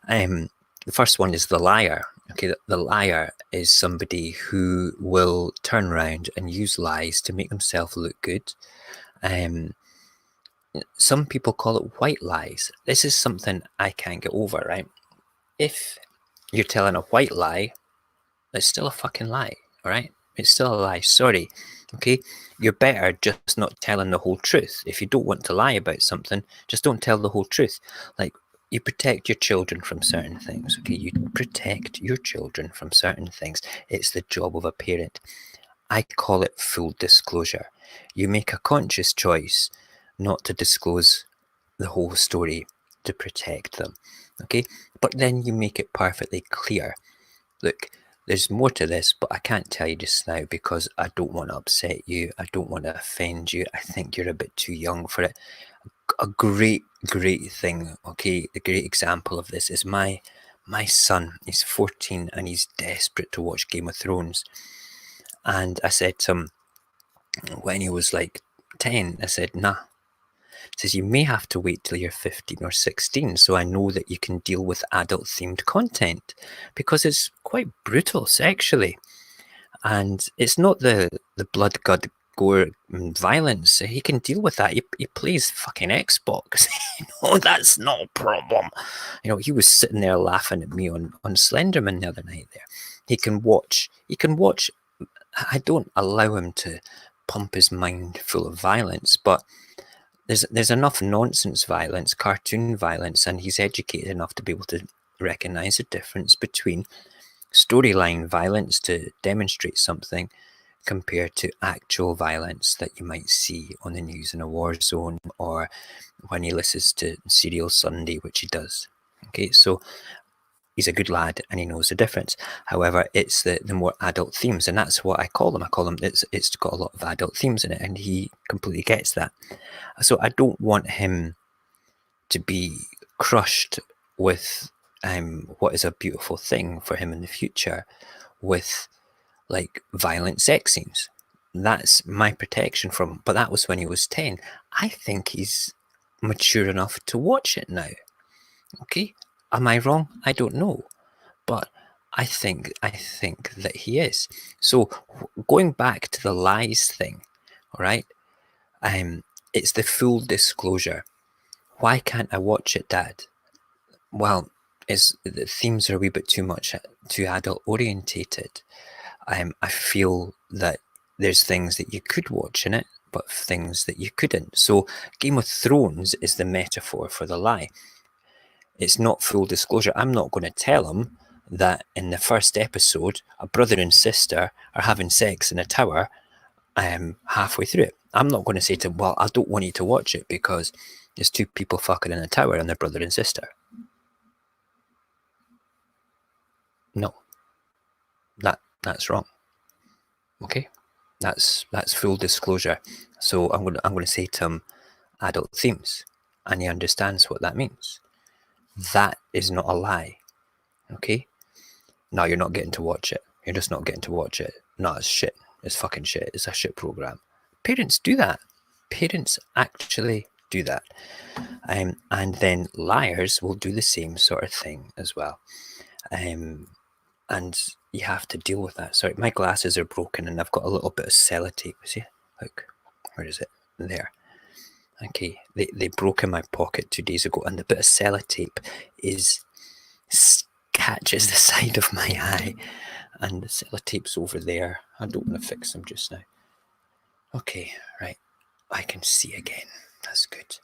The first one is the liar. Okay, the liar is somebody who will turn around and use lies to make themselves look good. Some people call it white lies. This is something I can't get over, right? If you're telling a white lie, it's still a fucking lie, all right? It's still a lie, sorry. Okay, you're better just not telling the whole truth. If you don't want to lie about something, just don't tell the whole truth. Like, you protect your children from certain things, okay? You protect your children from certain things. It's the job of a parent. I call it full disclosure. You make a conscious choice not to disclose the whole story to protect them, okay? But then you make it perfectly clear. Look, there's more to this, but I can't tell you just now because I don't want to upset you. I don't want to offend you. I think you're a bit too young for it. A great thing, okay, a great example of this is my son. He's 14 and he's desperate to watch Game of Thrones. And I said to him when he was like 10, I said, nah. It says, you may have to wait till you're 15 or 16 so I know that you can deal with adult themed content, because it's quite brutal sexually. And it's not the blood, gut, gore, and violence. He can deal with that. He plays fucking Xbox. That's not a problem. He was sitting there laughing at me on Slenderman the other night there. He can watch. I don't allow him to pump his mind full of violence, but there's enough nonsense violence, cartoon violence, and he's educated enough to be able to recognize the difference between storyline violence to demonstrate something compared to actual violence that you might see on the news in a war zone, or when he listens to Serial Sunday, which he does. Okay, so he's a good lad and he knows the difference. However, it's the more adult themes, and that's what I call them. It's got a lot of adult themes in it, and he completely gets that. So I don't want him to be crushed with what is a beautiful thing for him in the future, with like violent sex scenes. That's my protection from him. But that was when he was 10. I think he's mature enough to watch it now. Okay, am I wrong? I don't know, but I think that he is. So going back to the lies thing, all right, it's the full disclosure. Why can't I watch it, Dad? Well, the themes are a wee bit too adult orientated. I feel that there's things that you could watch in it, but things that you couldn't. So Game of Thrones is the metaphor for the lie. It's not full disclosure. I'm not going to tell him that in the first episode, a brother and sister are having sex in a tower halfway through it. I'm not going to say to him, well, I don't want you to watch it because there's two people fucking in a tower and they're brother and sister. No, that's wrong. Okay, that's full disclosure. So I'm going to say to him, adult themes. and he understands what that means. That is not a lie. Okay? No, you're not getting to watch it. You're just not getting to watch it. No, it's shit. It's fucking shit. It's a shit program. Parents do that. Parents actually do that. And then liars will do the same sort of thing as well. And you have to deal with that. Sorry, my glasses are broken and I've got a little bit of sellotape. See? Look, where is it? There. Okay, they broke in my pocket 2 days ago, and the bit of sellotape catches the side of my eye, and the sellotape's over there. I don't want to fix them just now. Okay, right. I can see again. That's good.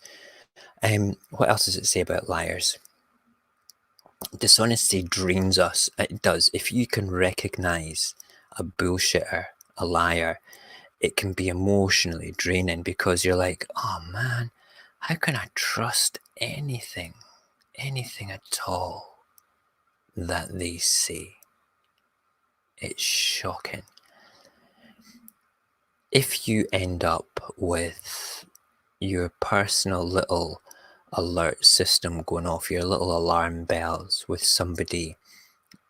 What else does it say about liars? Dishonesty drains us. It does. If you can recognize a bullshitter, a liar, it can be emotionally draining, because you're like, oh man, how can I trust anything at all that they say? It's shocking. If you end up with your personal little alert system going off, your little alarm bells with somebody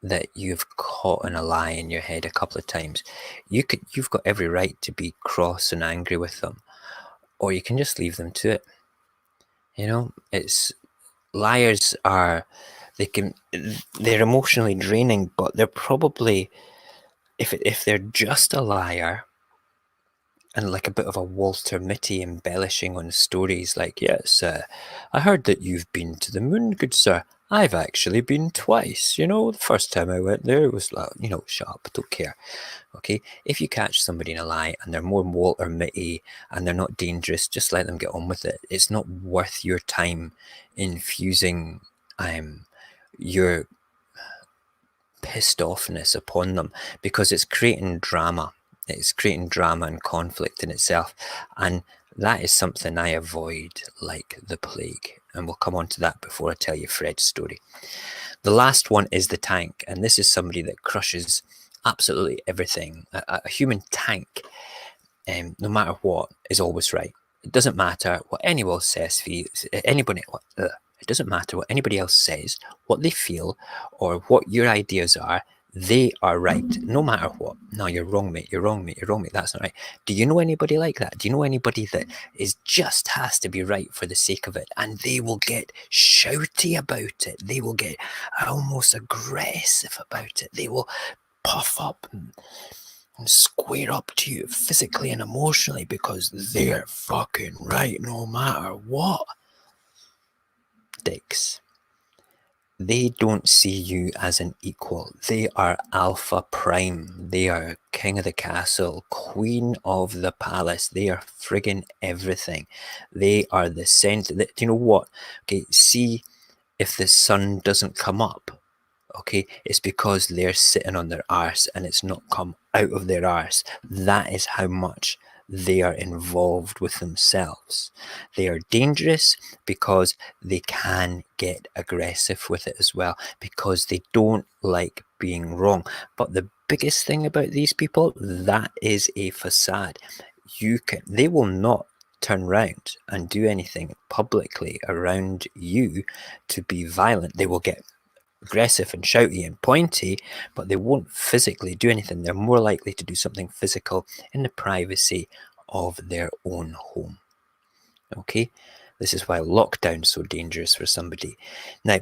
that you've caught in a lie in your head a couple of times, you've got every right to be cross and angry with them, or you can just leave them to it. You know, liars are, they're emotionally draining, but they're probably, if they're just a liar and like a bit of a Walter Mitty embellishing on stories like, yes, I heard that you've been to the moon, good sir. I've actually been twice. You know, the first time I went there, it was like, you know, shut up, don't care. Okay, if you catch somebody in a lie and they're more Walter Mitty and they're not dangerous, just let them get on with it. It's not worth your time infusing your pissed offness upon them, because it's creating drama. It's creating drama and conflict in itself, and that is something I avoid like the plague. And we'll come on to that before I tell you Fred's story. The last one is the tank, and this is somebody that crushes absolutely everything. A human tank, no matter what, is always right. It doesn't matter what anyone else says. It doesn't matter what anybody else says, what they feel, or what your ideas are. They are right, no matter what. No, you're wrong, mate. You're wrong, mate. You're wrong, mate. That's not right. Do you know anybody like that? Do you know anybody that just has to be right for the sake of it? And they will get shouty about it. They will get almost aggressive about it. They will puff up and square up to you physically and emotionally because they're fucking right no matter what. Dicks. They don't see you as an equal. They are Alpha Prime. They are king of the castle, queen of the palace. They are friggin' everything. They are the center. Do you know what? Okay, see if the sun doesn't come up. Okay, it's because they're sitting on their arse and it's not come out of their arse. That is how much they are involved with themselves. They are dangerous because they can get aggressive with it as well, because they don't like being wrong. But the biggest thing about these people, that is a facade. They will not turn around and do anything publicly around you to be violent. They will get aggressive and shouty and pointy, but they won't physically do anything. They're more likely to do something physical in the privacy of their own home. Okay, this is why lockdown's so dangerous for somebody. Now,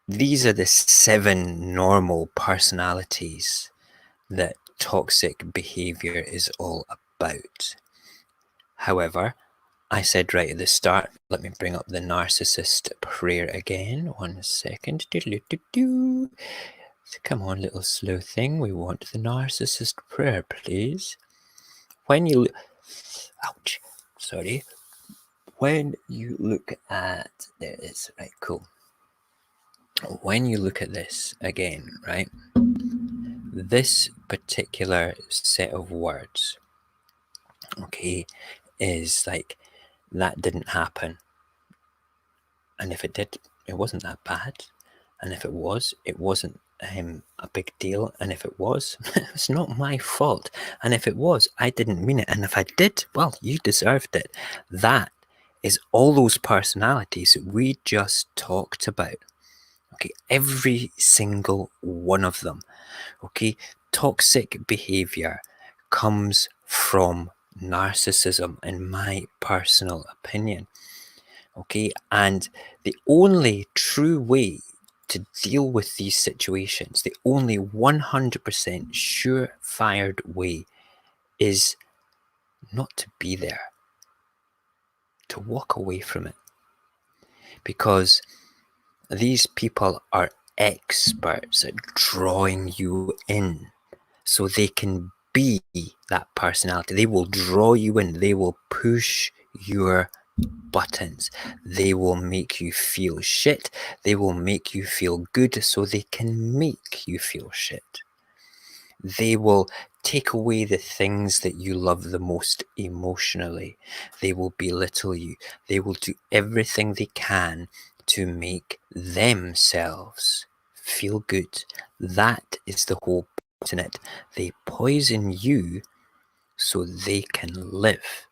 these are the 7 normal personalities that toxic behavior is all about. However, I said right at the start, let me bring up the narcissist prayer again. 1 second. Come on, little slow thing. We want the narcissist prayer, please. Ouch. Sorry. When you look at... There it is. Right, cool. When you look at this again, right? This particular set of words, okay, is like, that didn't happen. And if it did, it wasn't that bad. And if it was, it wasn't a big deal. And if it was, it's not my fault. And if it was, I didn't mean it. And if I did, well, you deserved it. That is all those personalities that we just talked about. Okay, every single one of them. Okay, toxic behavior comes from narcissism, in my personal opinion. Okay, and the only true way to deal with these situations, the only 100% surefire way, is not to be there, to walk away from it. Because these people are experts at drawing you in so they can be that personality. They will draw you in. They will push your buttons. They will make you feel shit. They will make you feel good so they can make you feel shit. They will take away the things that you love the most emotionally. They will belittle you. They will do everything they can to make themselves feel good. That is the whole point in it. They poison you so they can live.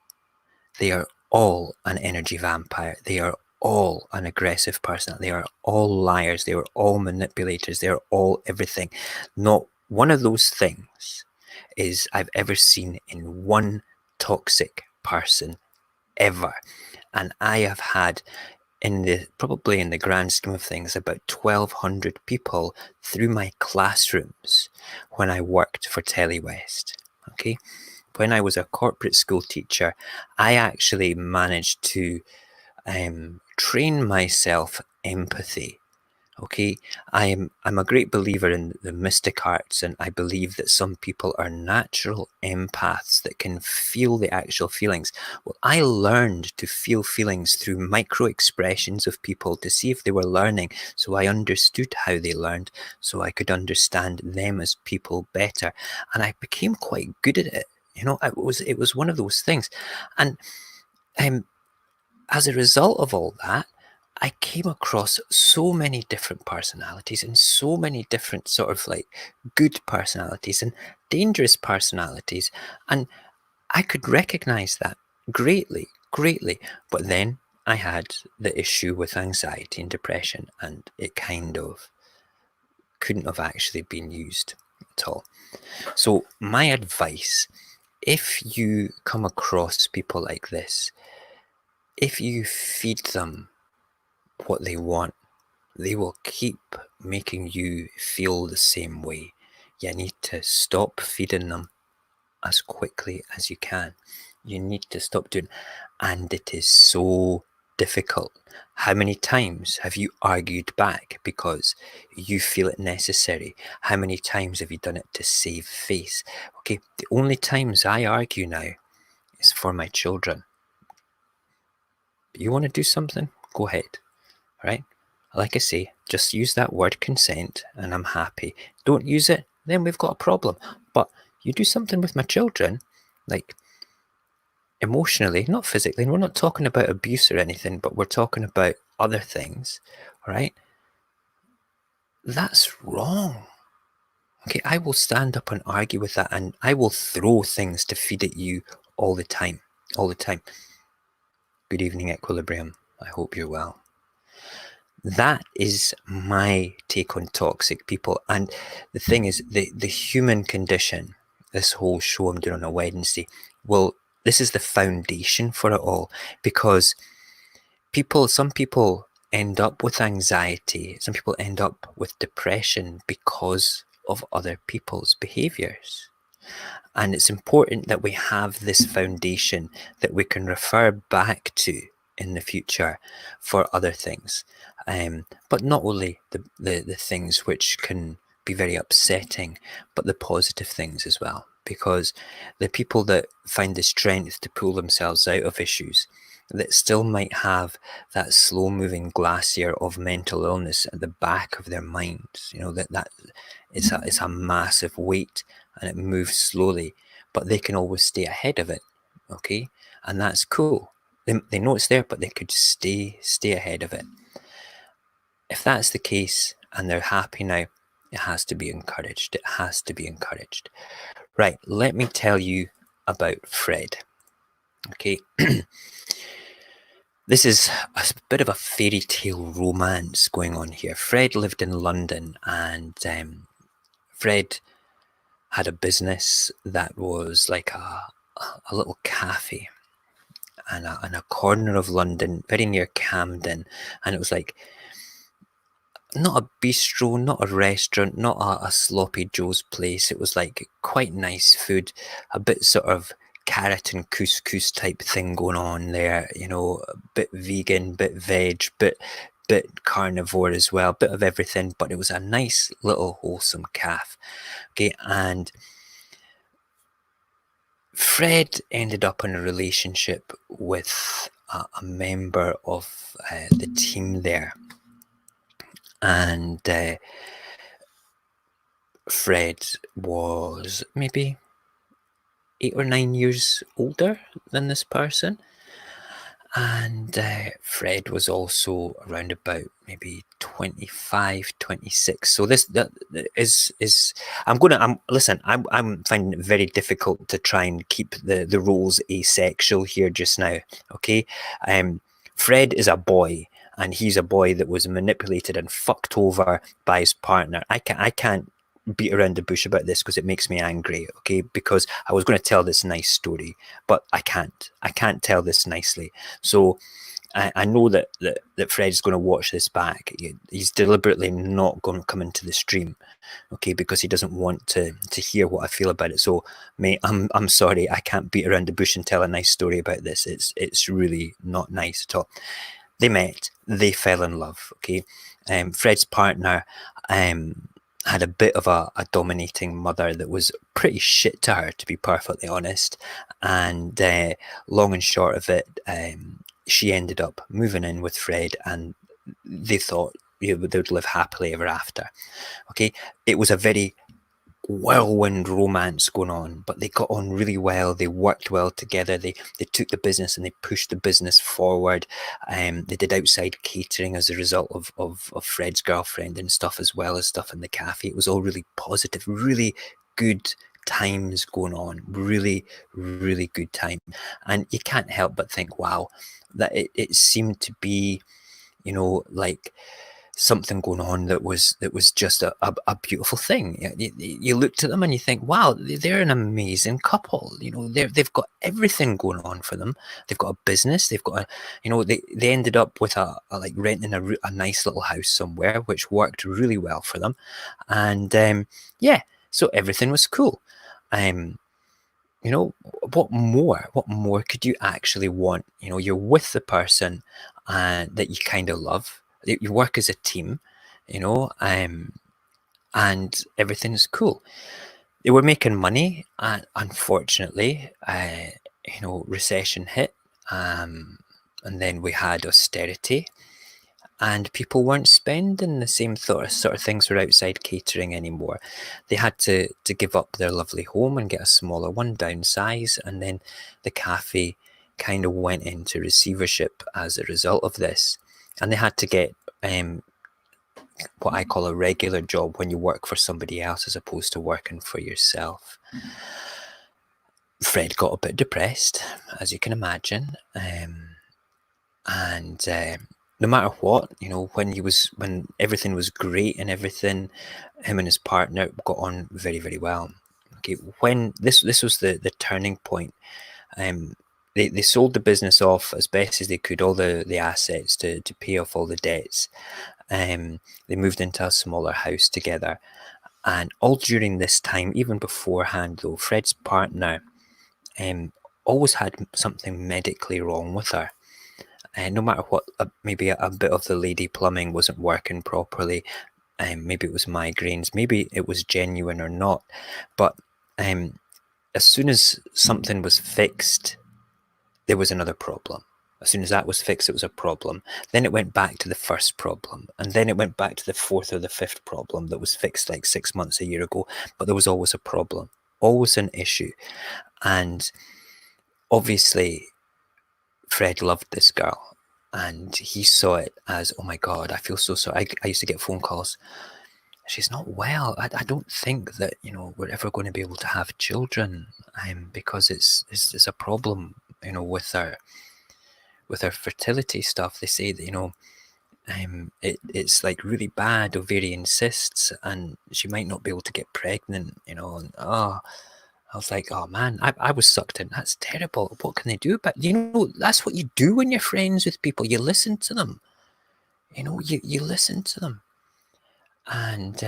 They are all an energy vampire. They are all an aggressive person. They are all liars. They are all manipulators. They are all everything. Not one of those things is I've ever seen in one toxic person ever. And I have had, probably in the grand scheme of things, about 1,200 people through my classrooms when I worked for TeleWest. Okay, when I was a corporate school teacher, I actually managed to train myself empathy. Okay, I'm a great believer in the mystic arts, and I believe that some people are natural empaths that can feel the actual feelings. Well, I learned to feel feelings through micro expressions of people to see if they were learning, so I understood how they learned, so I could understand them as people better, and I became quite good at it. You know, it was one of those things, and as a result of all that, I came across so many different personalities and so many different sort of like good personalities and dangerous personalities. And I could recognize that greatly, greatly. But then I had the issue with anxiety and depression, and it kind of couldn't have actually been used at all. So my advice, if you come across people like this, if you feed them what they want, they will keep making you feel the same way. You need to stop feeding them as quickly as you can. You need to stop doing it. And it is so difficult. How many times have you argued back because you feel it necessary? How many times have you done it to save face? Okay, the only times I argue now is for my children. You want to do something? Go ahead, right? Like I say, just use that word consent and I'm happy. Don't use it, then we've got a problem. But you do something with my children, like emotionally, not physically, and we're not talking about abuse or anything, but we're talking about other things, right? That's wrong. Okay, I will stand up and argue with that, and I will throw things to feed at you all the time. All the time. Good evening, Equilibrium. I hope you're well. That is my take on toxic people. And the thing is, the human condition, this whole show I'm doing on a Wednesday, well, this is the foundation for it all, because some people end up with anxiety, some people end up with depression because of other people's behaviours. And it's important that we have this foundation that we can refer back to in the future for other things. But not only the things which can be very upsetting, but the positive things as well. Because the people that find the strength to pull themselves out of issues, that still might have that slow-moving glacier of mental illness at the back of their minds, that it's a massive weight and it moves slowly, but they can always stay ahead of it, okay? And that's cool. They know it's there, but they could stay ahead of it. If that's the case and they're happy now, it has to be encouraged. It has to be encouraged. Right, let me tell you about Fred. Okay. This is a bit of a fairy tale romance going on here. Fred lived in London, and Fred had a business that was like a little cafe in a corner of London, very near Camden, and it was like not a bistro, not a restaurant, not a sloppy Joe's place. It was like quite nice food, a bit sort of carrot and couscous type thing going on there, you know, a bit vegan, bit veg, bit carnivore as well, bit of everything, but it was a nice little wholesome cafe. Okay, and Fred ended up in a relationship with a member of the team there, and Fred was maybe 8 or 9 years older than this person, and Fred was also around about maybe 25, 26. So that is I'm finding it very difficult to try and keep the roles asexual here just now. Okay, Fred is a boy, and he's a boy that was manipulated and fucked over by his partner. I can't beat around the bush about this because it makes me angry. Okay, because I was going to tell this nice story, but I can't tell this nicely. So I know that Fred's going to watch this back. He's deliberately not going to come into the stream, okay, because he doesn't want to hear what I feel about it. So, mate, I'm sorry, I can't beat around the bush and tell a nice story about this. It's really not nice at all. They met, they fell in love. Okay, Fred's partner had a bit of a dominating mother that was pretty shit to her, to be perfectly honest. And long and short of it, she ended up moving in with Fred, and they thought they would live happily ever after. Okay, it was a very whirlwind romance going on, but they got on really well. They worked well together. They took the business and they pushed the business forward. They did outside catering as a result of Fred's girlfriend and stuff, as well as stuff in the cafe. It was all really positive, really good times going on, really, really good time. And you can't help but think, wow, that it seemed to be, you know, like something going on that was just a beautiful thing. You looked at them and you think, wow, they're an amazing couple. You know, they've got everything going on for them. They've got a business. They've got they ended up with a like renting a nice little house somewhere, which worked really well for them. And yeah, so everything was cool. You know, what more could you actually want? You know, you're with the person that you kind of love. You work as a team, you know, and everything's cool. They were making money, and unfortunately, recession hit, and then we had austerity, and people weren't spending the same sort of things for outside catering anymore. They had to give up their lovely home and get a smaller one, downsize, and then the cafe kind of went into receivership as a result of this. And they had to get what I call a regular job, when you work for somebody else as opposed to working for yourself. Fred got a bit depressed, as you can imagine, and no matter what, you know, when everything was great and everything, him and his partner got on very, very well. Okay, when this was the turning point. They sold the business off as best as they could, all the assets to pay off all the debts. They moved into a smaller house together, and all during this time, even beforehand though, Fred's partner always had something medically wrong with her. No matter what, maybe a bit of the lady plumbing wasn't working properly. Maybe it was migraines, maybe it was genuine or not. But as soon as something was fixed, there was another problem. As soon as that was fixed, it was a problem. Then it went back to the first problem. And then it went back to the fourth or the fifth problem that was fixed like 6 months, a year ago. But there was always a problem, always an issue. And obviously, Fred loved this girl, and he saw it as, oh my God, I feel so sorry. I used to get phone calls. She's not well. I don't think that, you know, we're ever going to be able to have children, because it's a problem, you know, with with her fertility stuff, they say that, you know, it's like really bad ovarian cysts, and she might not be able to get pregnant, you know. And I was like, oh man, I was sucked in. That's terrible. What can they do? But you know, that's what you do when you're friends with people. You listen to them. You know, you listen to them. And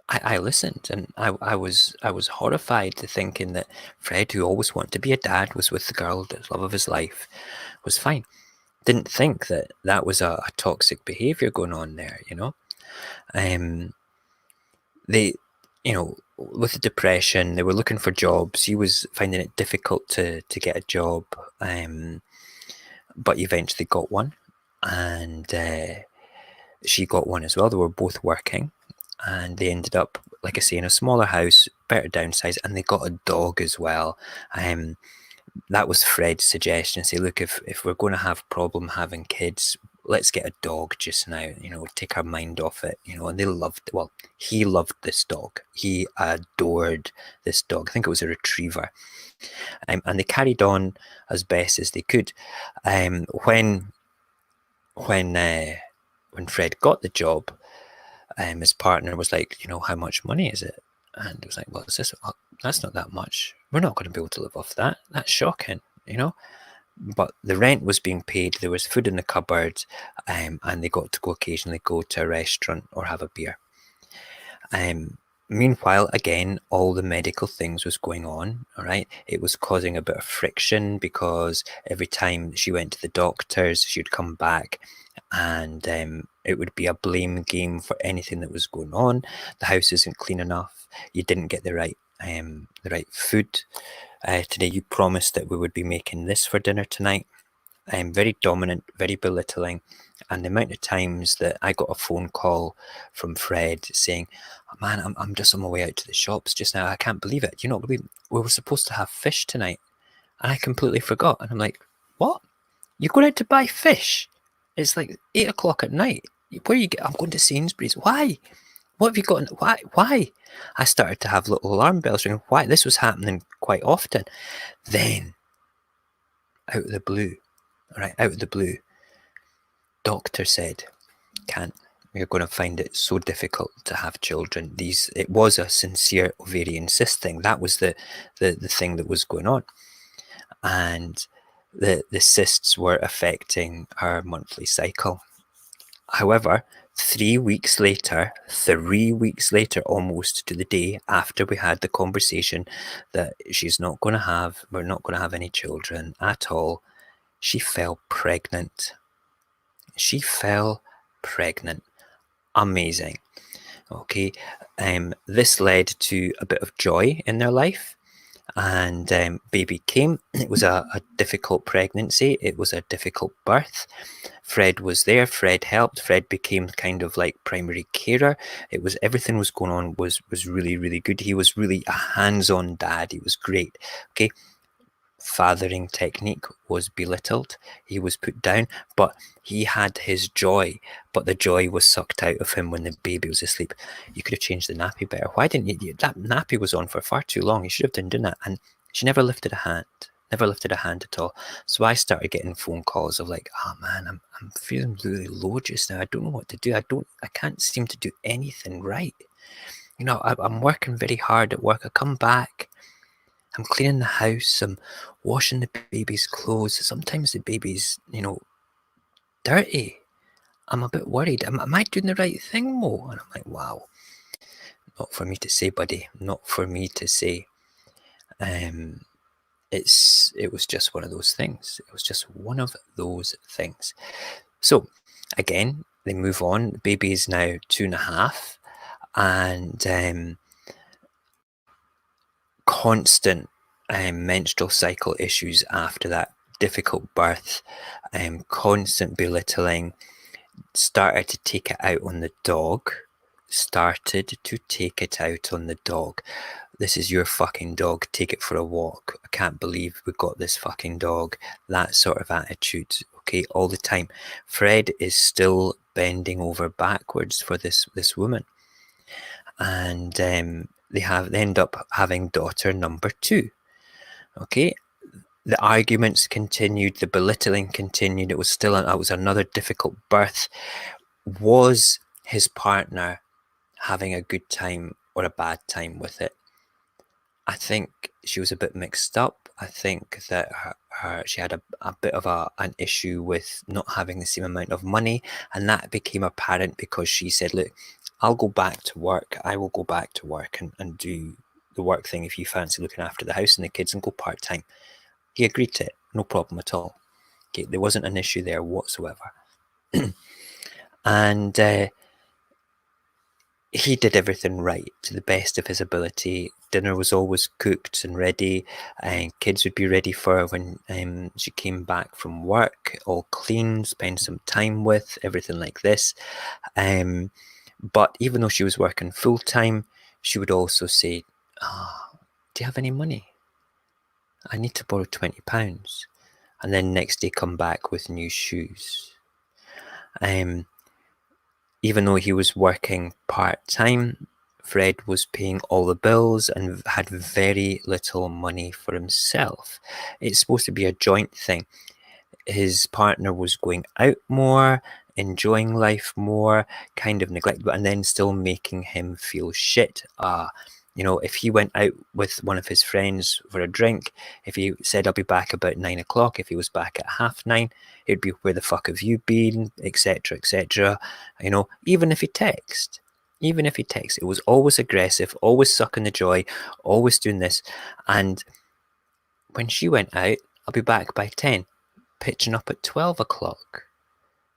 I listened, and I was horrified to thinking that Fred, who always wanted to be a dad, was with the girl, the love of his life, was fine. Didn't think that that was a toxic behaviour going on there, you know. They, you know, with the depression, they were looking for jobs. He was finding it difficult to get a job, but eventually got one, and she got one as well. They were both working, and they ended up, like I say, in a smaller house, better downsize, and they got a dog as well. That was Fred's suggestion. Say, look, if we're going to have problem having kids, let's get a dog just now, you know, take our mind off it, you know. And they loved, well, he loved this dog. He adored this dog. I think it was a retriever. And they carried on as best as they could. When Fred got the job, his partner was like, you know, how much money is it? And it was like, well, that's not that much. We're not going to be able to live off that. That's shocking, you know. But the rent was being paid. There was food in the cupboard, and they got to occasionally go to a restaurant or have a beer. Meanwhile, again, all the medical things was going on, all right? It was causing a bit of friction because every time she went to the doctors, she'd come back and it would be a blame game for anything that was going on. The house isn't clean enough. You didn't get the right food. Today you promised that we would be making this for dinner tonight. Very dominant, very belittling. And the amount of times that I got a phone call from Fred saying, oh, man, I'm just on my way out to the shops just now. I can't believe it. You know, we were supposed to have fish tonight, and I completely forgot. And I'm like, what? You're going out to buy fish? It's like 8 o'clock at night. Where you get? I'm going to Sainsbury's. Why? What have you got? Why? I started to have little alarm bells ringing. Why? This was happening quite often. Then, out of the blue, doctor said, can't. You're going to find it so difficult to have children. It was a sincere ovarian cyst thing. That was the thing that was going on. And the cysts were affecting her monthly cycle. However, 3 weeks later, almost to the day after we had the conversation that we're not going to have any children at all, she fell pregnant. Amazing. Okay. This led to a bit of joy in their life, and baby came. It was a difficult pregnancy. It was a difficult birth. Fred was there. Fred helped. Fred became kind of like primary carer. Everything was going on was really, really good. He was really a hands-on dad. He was great. Okay. Fathering technique was belittled. He was put down, but he had his joy, but the joy was sucked out of him when the baby was asleep. You could have changed the nappy better. Why didn't you? That nappy was on for far too long. You should have done that. And she never lifted a hand at all. So I started getting phone calls of like, oh man, I'm feeling really low just now. I don't know what to do. I can't seem to do anything right. You know, I'm working very hard at work. I come back, I'm cleaning the house, I'm washing the baby's clothes. Sometimes the baby's, you know, dirty. I'm a bit worried. Am I doing the right thing, Mo? And I'm like, wow. Not for me to say, buddy. Not for me to say. It was just one of those things. So, again, they move on. The baby is now 2.5, and constant menstrual cycle issues after that, difficult birth, constant belittling, started to take it out on the dog. This is your fucking dog, take it for a walk. I can't believe we got this fucking dog. That sort of attitude, okay, all the time. Fred is still bending over backwards for this woman. And they end up having daughter number 2. Okay, The arguments continued, the belittling continued. It was another difficult birth. Was his partner having a good time or a bad time with it? I think she was a bit mixed up. I think that she had a bit of an issue with not having the same amount of money, and that became apparent because she said, look, I'll go back to work. I will go back to work and do the work thing if you fancy looking after the house and the kids and go part-time. He agreed to it, no problem at all. Okay, there wasn't an issue there whatsoever. And he did everything right to the best of his ability. Dinner was always cooked and ready, and kids would be ready for her when she came back from work, all clean, spend some time with, everything like this. But even though she was working full time, she would also say, do you have any money? I need to borrow £20. And then next day come back with new shoes. Even though he was working part-time, Fred was paying all the bills and had very little money for himself. It's supposed to be a joint thing. His partner was going out more, enjoying life more, kind of neglected, and then still making him feel shit. If he went out with one of his friends for a drink, if he said, I'll be back about 9 o'clock, if he was back at 9:30, it'd be, where the fuck have you been, etc., etc. Even if he texted, it was always aggressive, always sucking the joy, always doing this. And when she went out, I'll be back by 10, pitching up at 12 o'clock.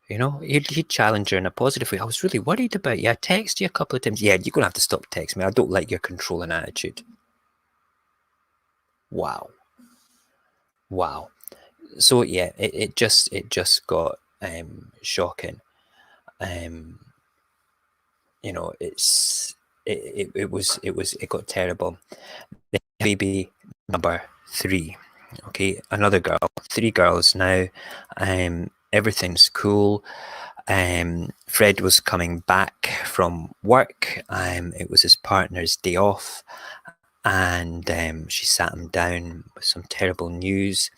He'd challenge her in a positive way. I was really worried about you. I texted you a couple of times. Yeah, you're going to have to stop texting me. I don't like your controlling attitude. Wow. So yeah, it just got shocking. It got terrible. The baby number 3. Okay, another girl. 3 girls now. Everything's cool. Fred was coming back from work. It was his partner's day off, and she sat him down with some terrible news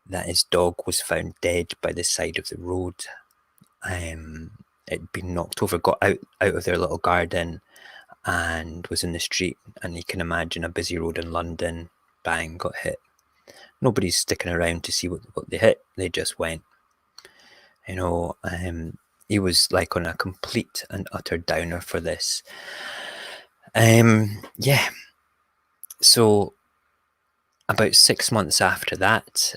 that his dog was found dead by the side of the road. It'd been knocked over, got out of their little garden, and was in the street. And you can imagine a busy road in London. Bang, got hit. Nobody's sticking around to see what they hit. They just went. He was like on a complete and utter downer for this. Yeah. So about 6 months after that,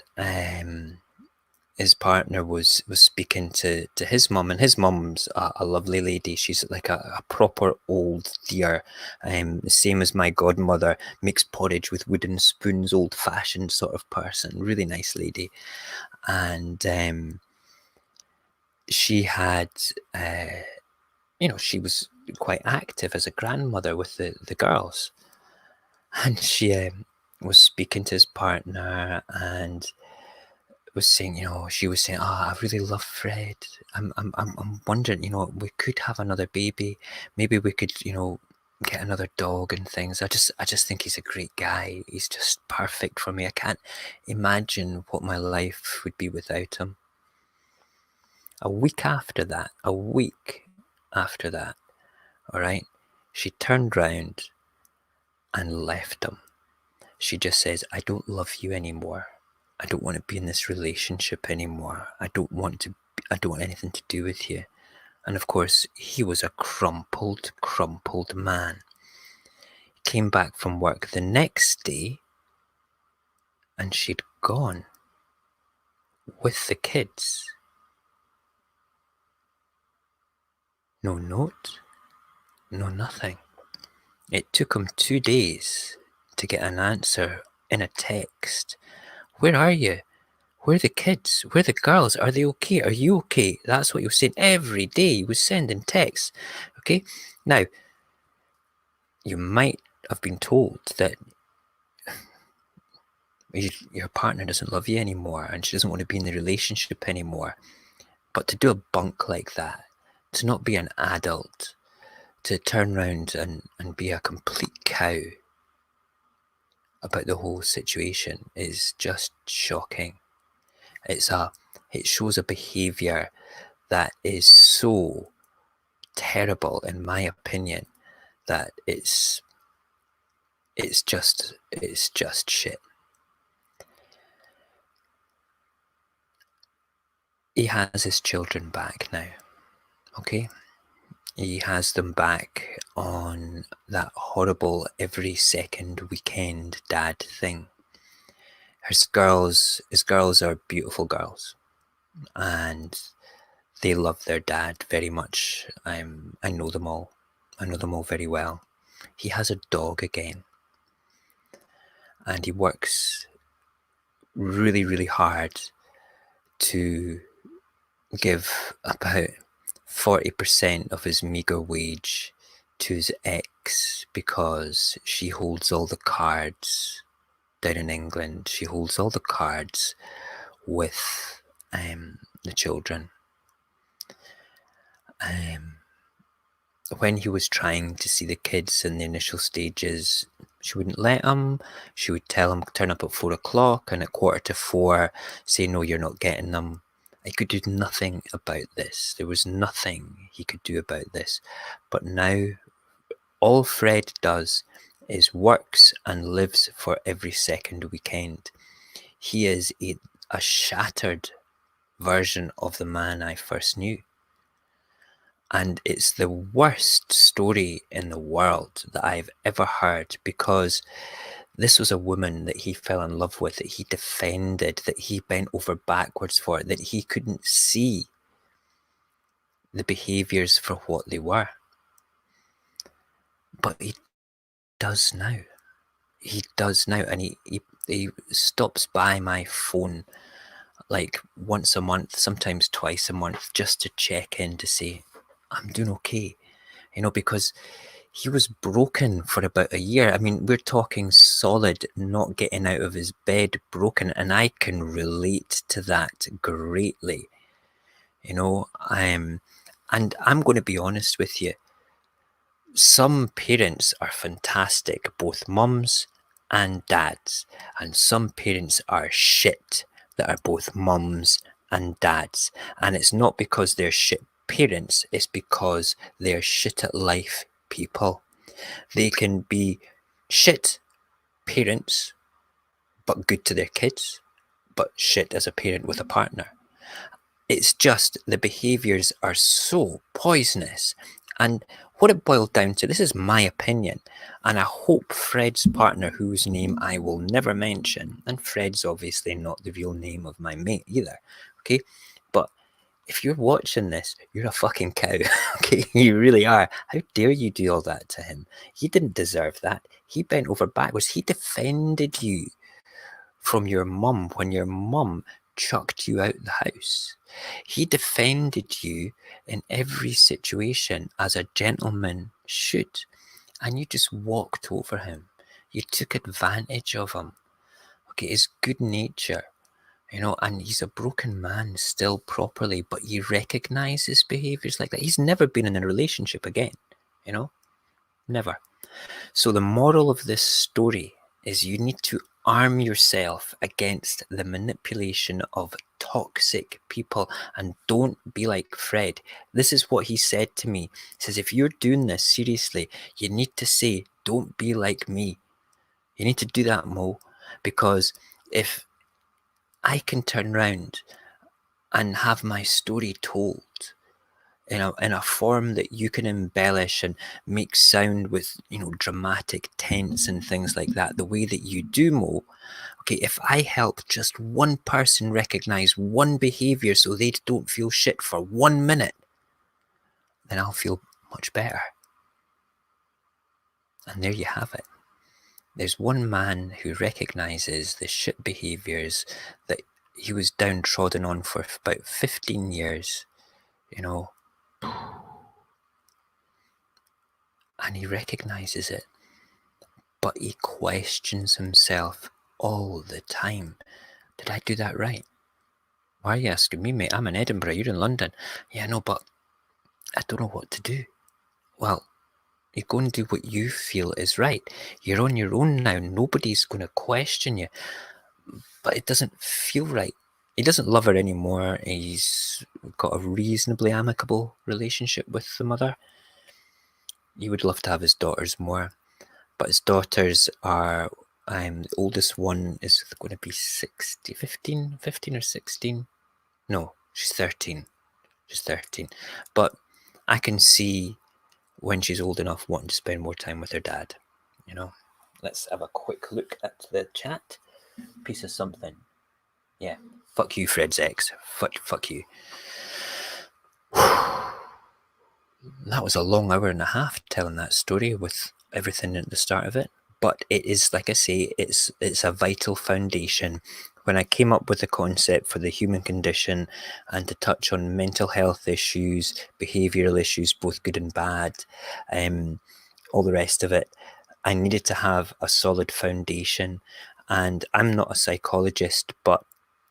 his partner was speaking to his mum, and his mum's a lovely lady. She's like a proper old dear, the same as my godmother, makes porridge with wooden spoons, old-fashioned sort of person, really nice lady. And she had, she was quite active as a grandmother with the girls, and she was speaking to his partner and was saying, she was saying, I really love Fred. I'm wondering, we could have another baby. Maybe we could, get another dog and things. I just think he's a great guy. He's just perfect for me. I can't imagine what my life would be without him. A week after that, all right, she turned round and left him. She just says, I don't love you anymore. I don't want to be in this relationship anymore. I don't want anything to do with you. And of course, he was a crumpled man. He came back from work the next day, and she'd gone with the kids. No note, no nothing. It took him 2 days to get an answer in a text. Where are you? Where are the kids? Where are the girls? Are they okay? Are you okay? That's what he was saying every day. He was sending texts. Okay? Now, you might have been told that your partner doesn't love you anymore and she doesn't want to be in the relationship anymore. But to do a bunk like that, to not be an adult, to turn around and be a complete cow, about the whole situation is just shocking. It shows a behaviour that is so terrible, in my opinion, that it's just shit. He has his children back now, okay? He has them back on that horrible every second weekend dad thing. His girls are beautiful girls, and they love their dad very much. I know them all. I know them all very well. He has a dog again, and he works really, really hard to give about 40% of his meagre wage to his ex, because she holds all the cards down in England. She holds all the cards with the children. When he was trying to see the kids in the initial stages, she wouldn't let him. She would tell him turn up at 4 o'clock, and at 4:45 say no, you're not getting them. He could do nothing about this. There was nothing he could do about this. But now all Fred does is works and lives for every second weekend. He is a shattered version of the man I first knew. And it's the worst story in the world that I've ever heard, because this was a woman that he fell in love with, that he defended, that he bent over backwards for, that he couldn't see the behaviours for what they were. But he does now. He does now, and he stops by my phone like once a month, sometimes twice a month, just to check in to say, I'm doing okay. Because he was broken for about a year. I mean, we're talking solid, not getting out of his bed, broken, and I can relate to that greatly. And I'm going to be honest with you. Some parents are fantastic, both mums and dads, and some parents are shit that are both mums and dads. And it's not because they're shit parents, it's because they're shit at life people. They can be shit parents, but good to their kids, but shit as a parent with a partner. It's just the behaviours are so poisonous. And what it boiled down to, this is my opinion, and I hope Fred's partner, whose name I will never mention, and Fred's obviously not the real name of my mate either, okay? But if you're watching this, you're a fucking cow, okay? You really are. How dare you do all that to him? He didn't deserve that. He bent over backwards. He defended you from your mum when your mum chucked you out the house. He defended you in every situation as a gentleman should, and you just walked over him. You took advantage of him. Okay, his good nature, and he's a broken man still properly, but you recognize his behaviors like that. He's never been in a relationship again, never. So the moral of this story is you need to arm yourself against the manipulation of toxic people, and don't be like Fred. This is what he said to me. He says, if you're doing this seriously, you need to say, don't be like me. You need to do that, Mo, because if I can turn around and have my story told in a form that you can embellish and make sound with, dramatic tense and things like that, the way that you do, Mo. Okay, if I help just one person recognize one behavior so they don't feel shit for 1 minute, then I'll feel much better. And there you have it. There's one man who recognizes the shit behaviors that he was downtrodden on for about 15 years, and he recognizes it, but he questions himself all the time. Did I do that right? Why are you asking me, mate? I'm in Edinburgh, you're in London. Yeah, no, but I don't know what to do. Well, You go and do what you feel is right. You're on your own now. Nobody's going to question you. But it doesn't feel right. He doesn't love her anymore. He's got a reasonably amicable relationship with the mother. He would love to have his daughters more. But his daughters are, the oldest one is going to be 15 or 16. No, she's 13. She's 13. But I can see when she's old enough wanting to spend more time with her dad. You know, let's have a quick look at the chat. Piece of something. Yeah. Fuck you, Fred's ex. Fuck you. That was a long hour and a half telling that story with everything at the start of it. But it is, like I say, it's a vital foundation. When I came up with the concept for the human condition and to touch on mental health issues, behavioural issues, both good and bad, all the rest of it, I needed to have a solid foundation. And I'm not a psychologist, but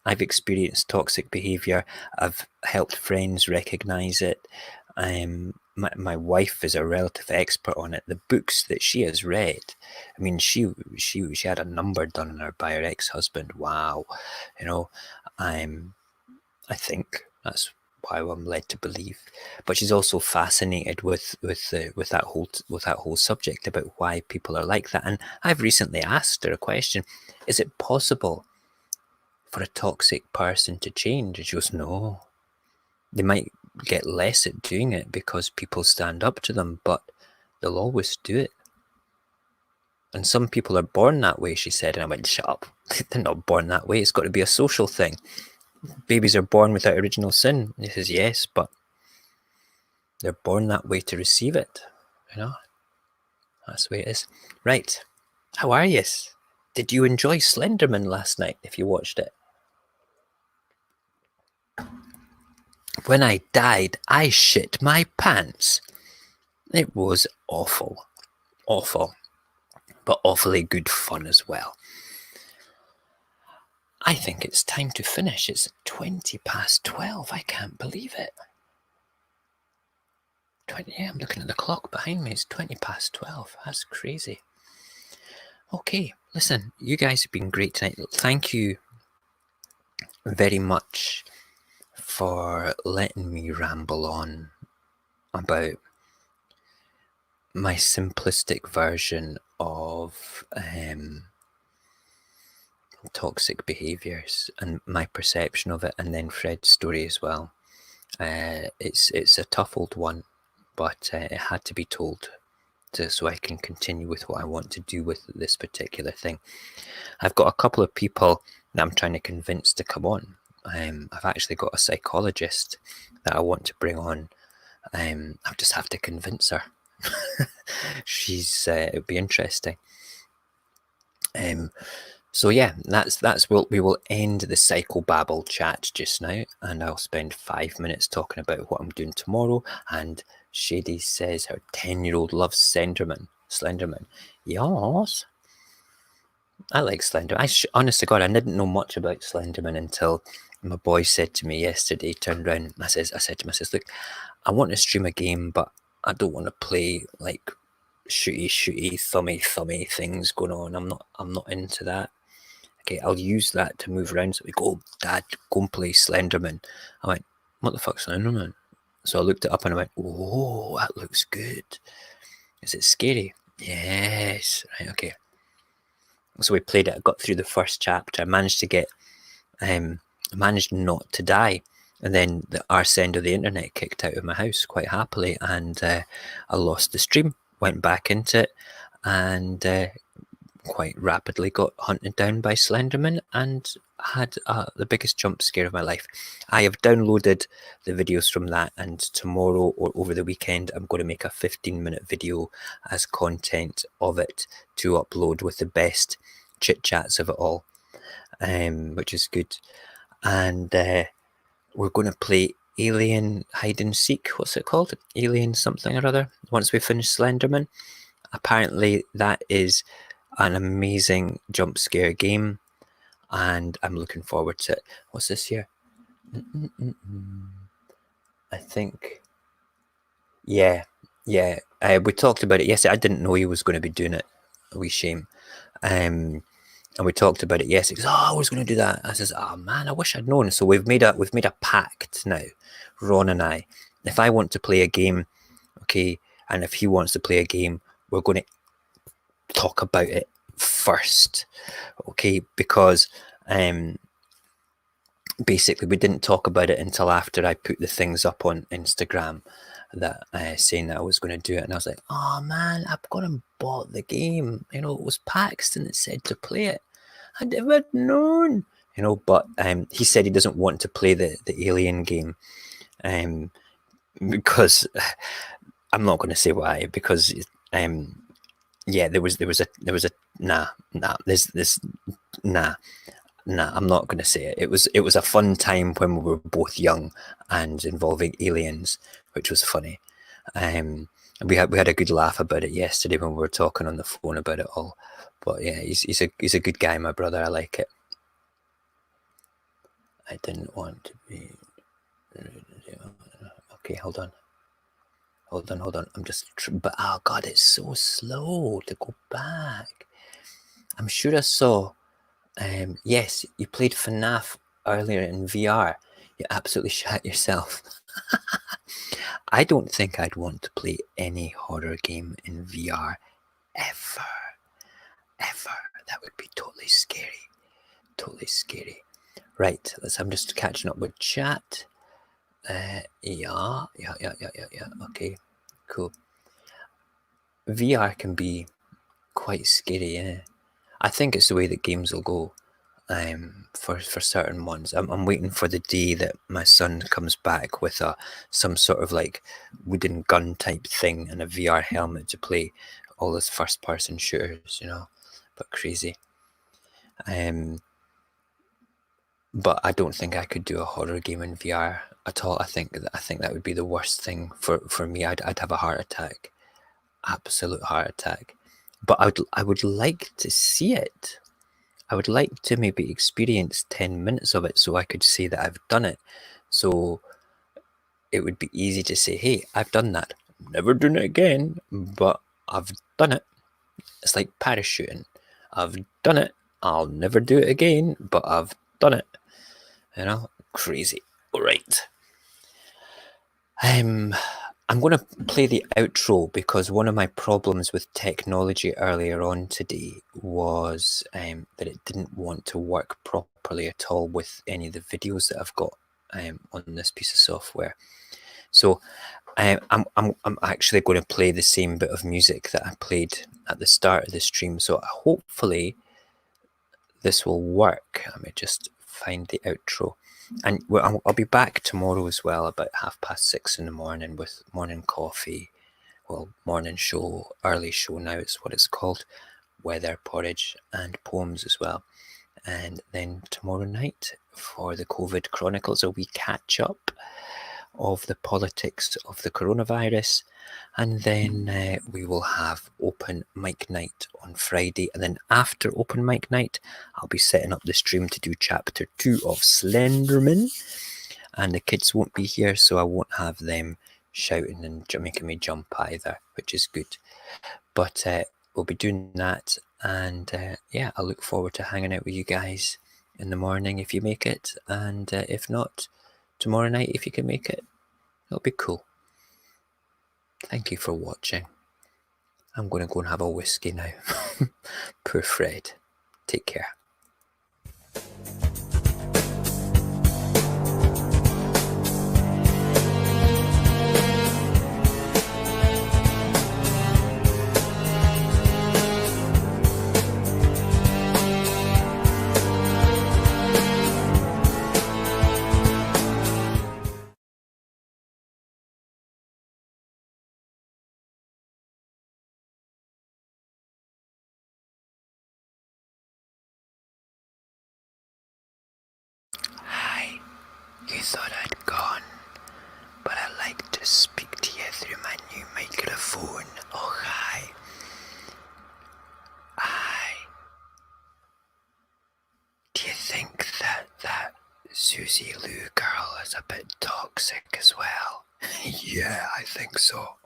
I've experienced toxic behaviour. I've helped friends recognise it. My wife is a relative expert on it. The books that she has read, I mean, she had a number done on her by her ex-husband. Wow, you know, I think that's why I'm led to believe. But she's also fascinated with that whole subject about why people are like that. And I've recently asked her a question: is it possible for a toxic person to change? And she goes, no. They might get less at doing it because people stand up to them, but they'll always do it. And some people are born that way, she said. And I went, shut up. They're not born that way. It's got to be a social thing. Babies are born without original sin. He says, yes, but they're born that way to receive it. You know, that's the way it is. Right. How are you? Did you enjoy Slenderman last night if you watched it? When I died, I shit my pants. It was awful. Awful. But awfully good fun as well. I think it's time to finish. It's 12:20. I can't believe it. I'm looking at the clock behind me. It's 12:20. That's crazy. Okay, listen, you guys have been great tonight. Thank you very much for letting me ramble on about my simplistic version of toxic behaviours and my perception of it, and then Fred's story as well. It's a tough old one, but it had to be told so I can continue with what I want to do with this particular thing. I've got a couple of people that I'm trying to convince to come on. I've actually got a psychologist that I want to bring on. I just have to convince her. It'd be interesting. So yeah, we will end the psychobabble chat just now, and I'll spend 5 minutes talking about what I'm doing tomorrow. And Shady says her 10-year-old loves Slenderman. Yes, I like Slenderman. Honest to God, I didn't know much about Slenderman until my boy said to me yesterday. Turned around, I said to him, I says, look, I want to stream a game, but I don't want to play like shooty, thummy things going on. I'm not into that. Okay, I'll use that to move around. So we go, Dad, go and play Slenderman. I went, what the fuck's Slenderman? So I looked it up and I went, oh, that looks good. Is it scary? Yes. Right, okay. So we played it. I got through the first chapter. I managed not to die. And then the arse end of the internet kicked out of my house quite happily. And I lost the stream, went back into it, and quite rapidly got hunted down by Slenderman and had the biggest jump scare of my life. I have downloaded the videos from that, and tomorrow or over the weekend I'm going to make a 15-minute video as content of it to upload with the best chit chats of it all, which is good. And we're going to play Alien Hide and Seek. What's it called? Alien something or other. Once we finish Slenderman, apparently that is an amazing jump scare game, and I'm looking forward to it. What's this here? I think, yeah, Yeah, we talked about it yesterday. I didn't know he was going to be doing it. A wee shame. And we talked about it yesterday. He goes, "Oh, I was going to do that." I says, "Oh man, I wish I'd known." So we've made a pact now, Ron and I. If I want to play a game, okay, and if he wants to play a game, we're going to talk about it first, okay? Because basically we didn't talk about it until after I put the things up on Instagram that saying that I was going to do it, and I was like, "Oh man, I've gone and bought the game. You know, it was Paxton that said to play it. I never known." You know, but he said he doesn't want to play the Alien game, because I'm not going to say why. Because yeah, there was a nah. There's nah. Nah, I'm not going to say it. It was a fun time when we were both young and involving aliens, which was funny. And we had a good laugh about it yesterday when we were talking on the phone about it all. But yeah, he's a good guy, my brother. I like it. I didn't want to be. Okay, hold on. I'm just. But oh god, it's so slow to go back. I'm sure I saw. Yes, you played FNAF earlier in VR. You absolutely shat yourself. I don't think I'd want to play any horror game in VR ever. Ever. That would be totally scary. Totally scary. Right, I'm just catching up with chat. Yeah. Okay, cool. VR can be quite scary, yeah. I think it's the way that games will go. For certain ones, I'm waiting for the day that my son comes back with some sort of like wooden gun type thing and a VR helmet to play all his first person shooters, you know, but crazy. But I don't think I could do a horror game in VR at all. I think that would be the worst thing for me. I'd have a heart attack, absolute heart attack. But I would like to see it. I would like to maybe experience 10 minutes of it so I could say that I've done it. So it would be easy to say, hey, I've done that. Never doing it again, but I've done it. It's like parachuting. I've done it. I'll never do it again, but I've done it. You know, crazy. All right. I'm going to play the outro because one of my problems with technology earlier on today was that it didn't want to work properly at all with any of the videos that I've got on this piece of software. So I'm actually going to play the same bit of music that I played at the start of the stream. So hopefully this will work. Let me just find the outro. And I'll be back tomorrow as well, about 6:30 in the morning with morning coffee. Well, morning show, early show now is what it's called. Weather, porridge, and poems as well. And then tomorrow night for the Covid Chronicles, a wee catch up of the politics of the coronavirus. And then we will have open mic night on Friday. And then after open mic night, I'll be setting up the stream to do chapter 2 of Slenderman. And the kids won't be here, so I won't have them shouting and making me jump either, which is good. But we'll be doing that. And yeah, I look forward to hanging out with you guys in the morning if you make it. And if not, tomorrow night if you can make it. It'll be cool. Thank you for watching. I'm going to go and have a whiskey now. Poor Fred. Take care. Hi. You thought I'd gone, but I like to speak to you through my new microphone. Oh, hi. Hi. Do you think that Susie Lou girl is a bit toxic as well? Yeah, I think so.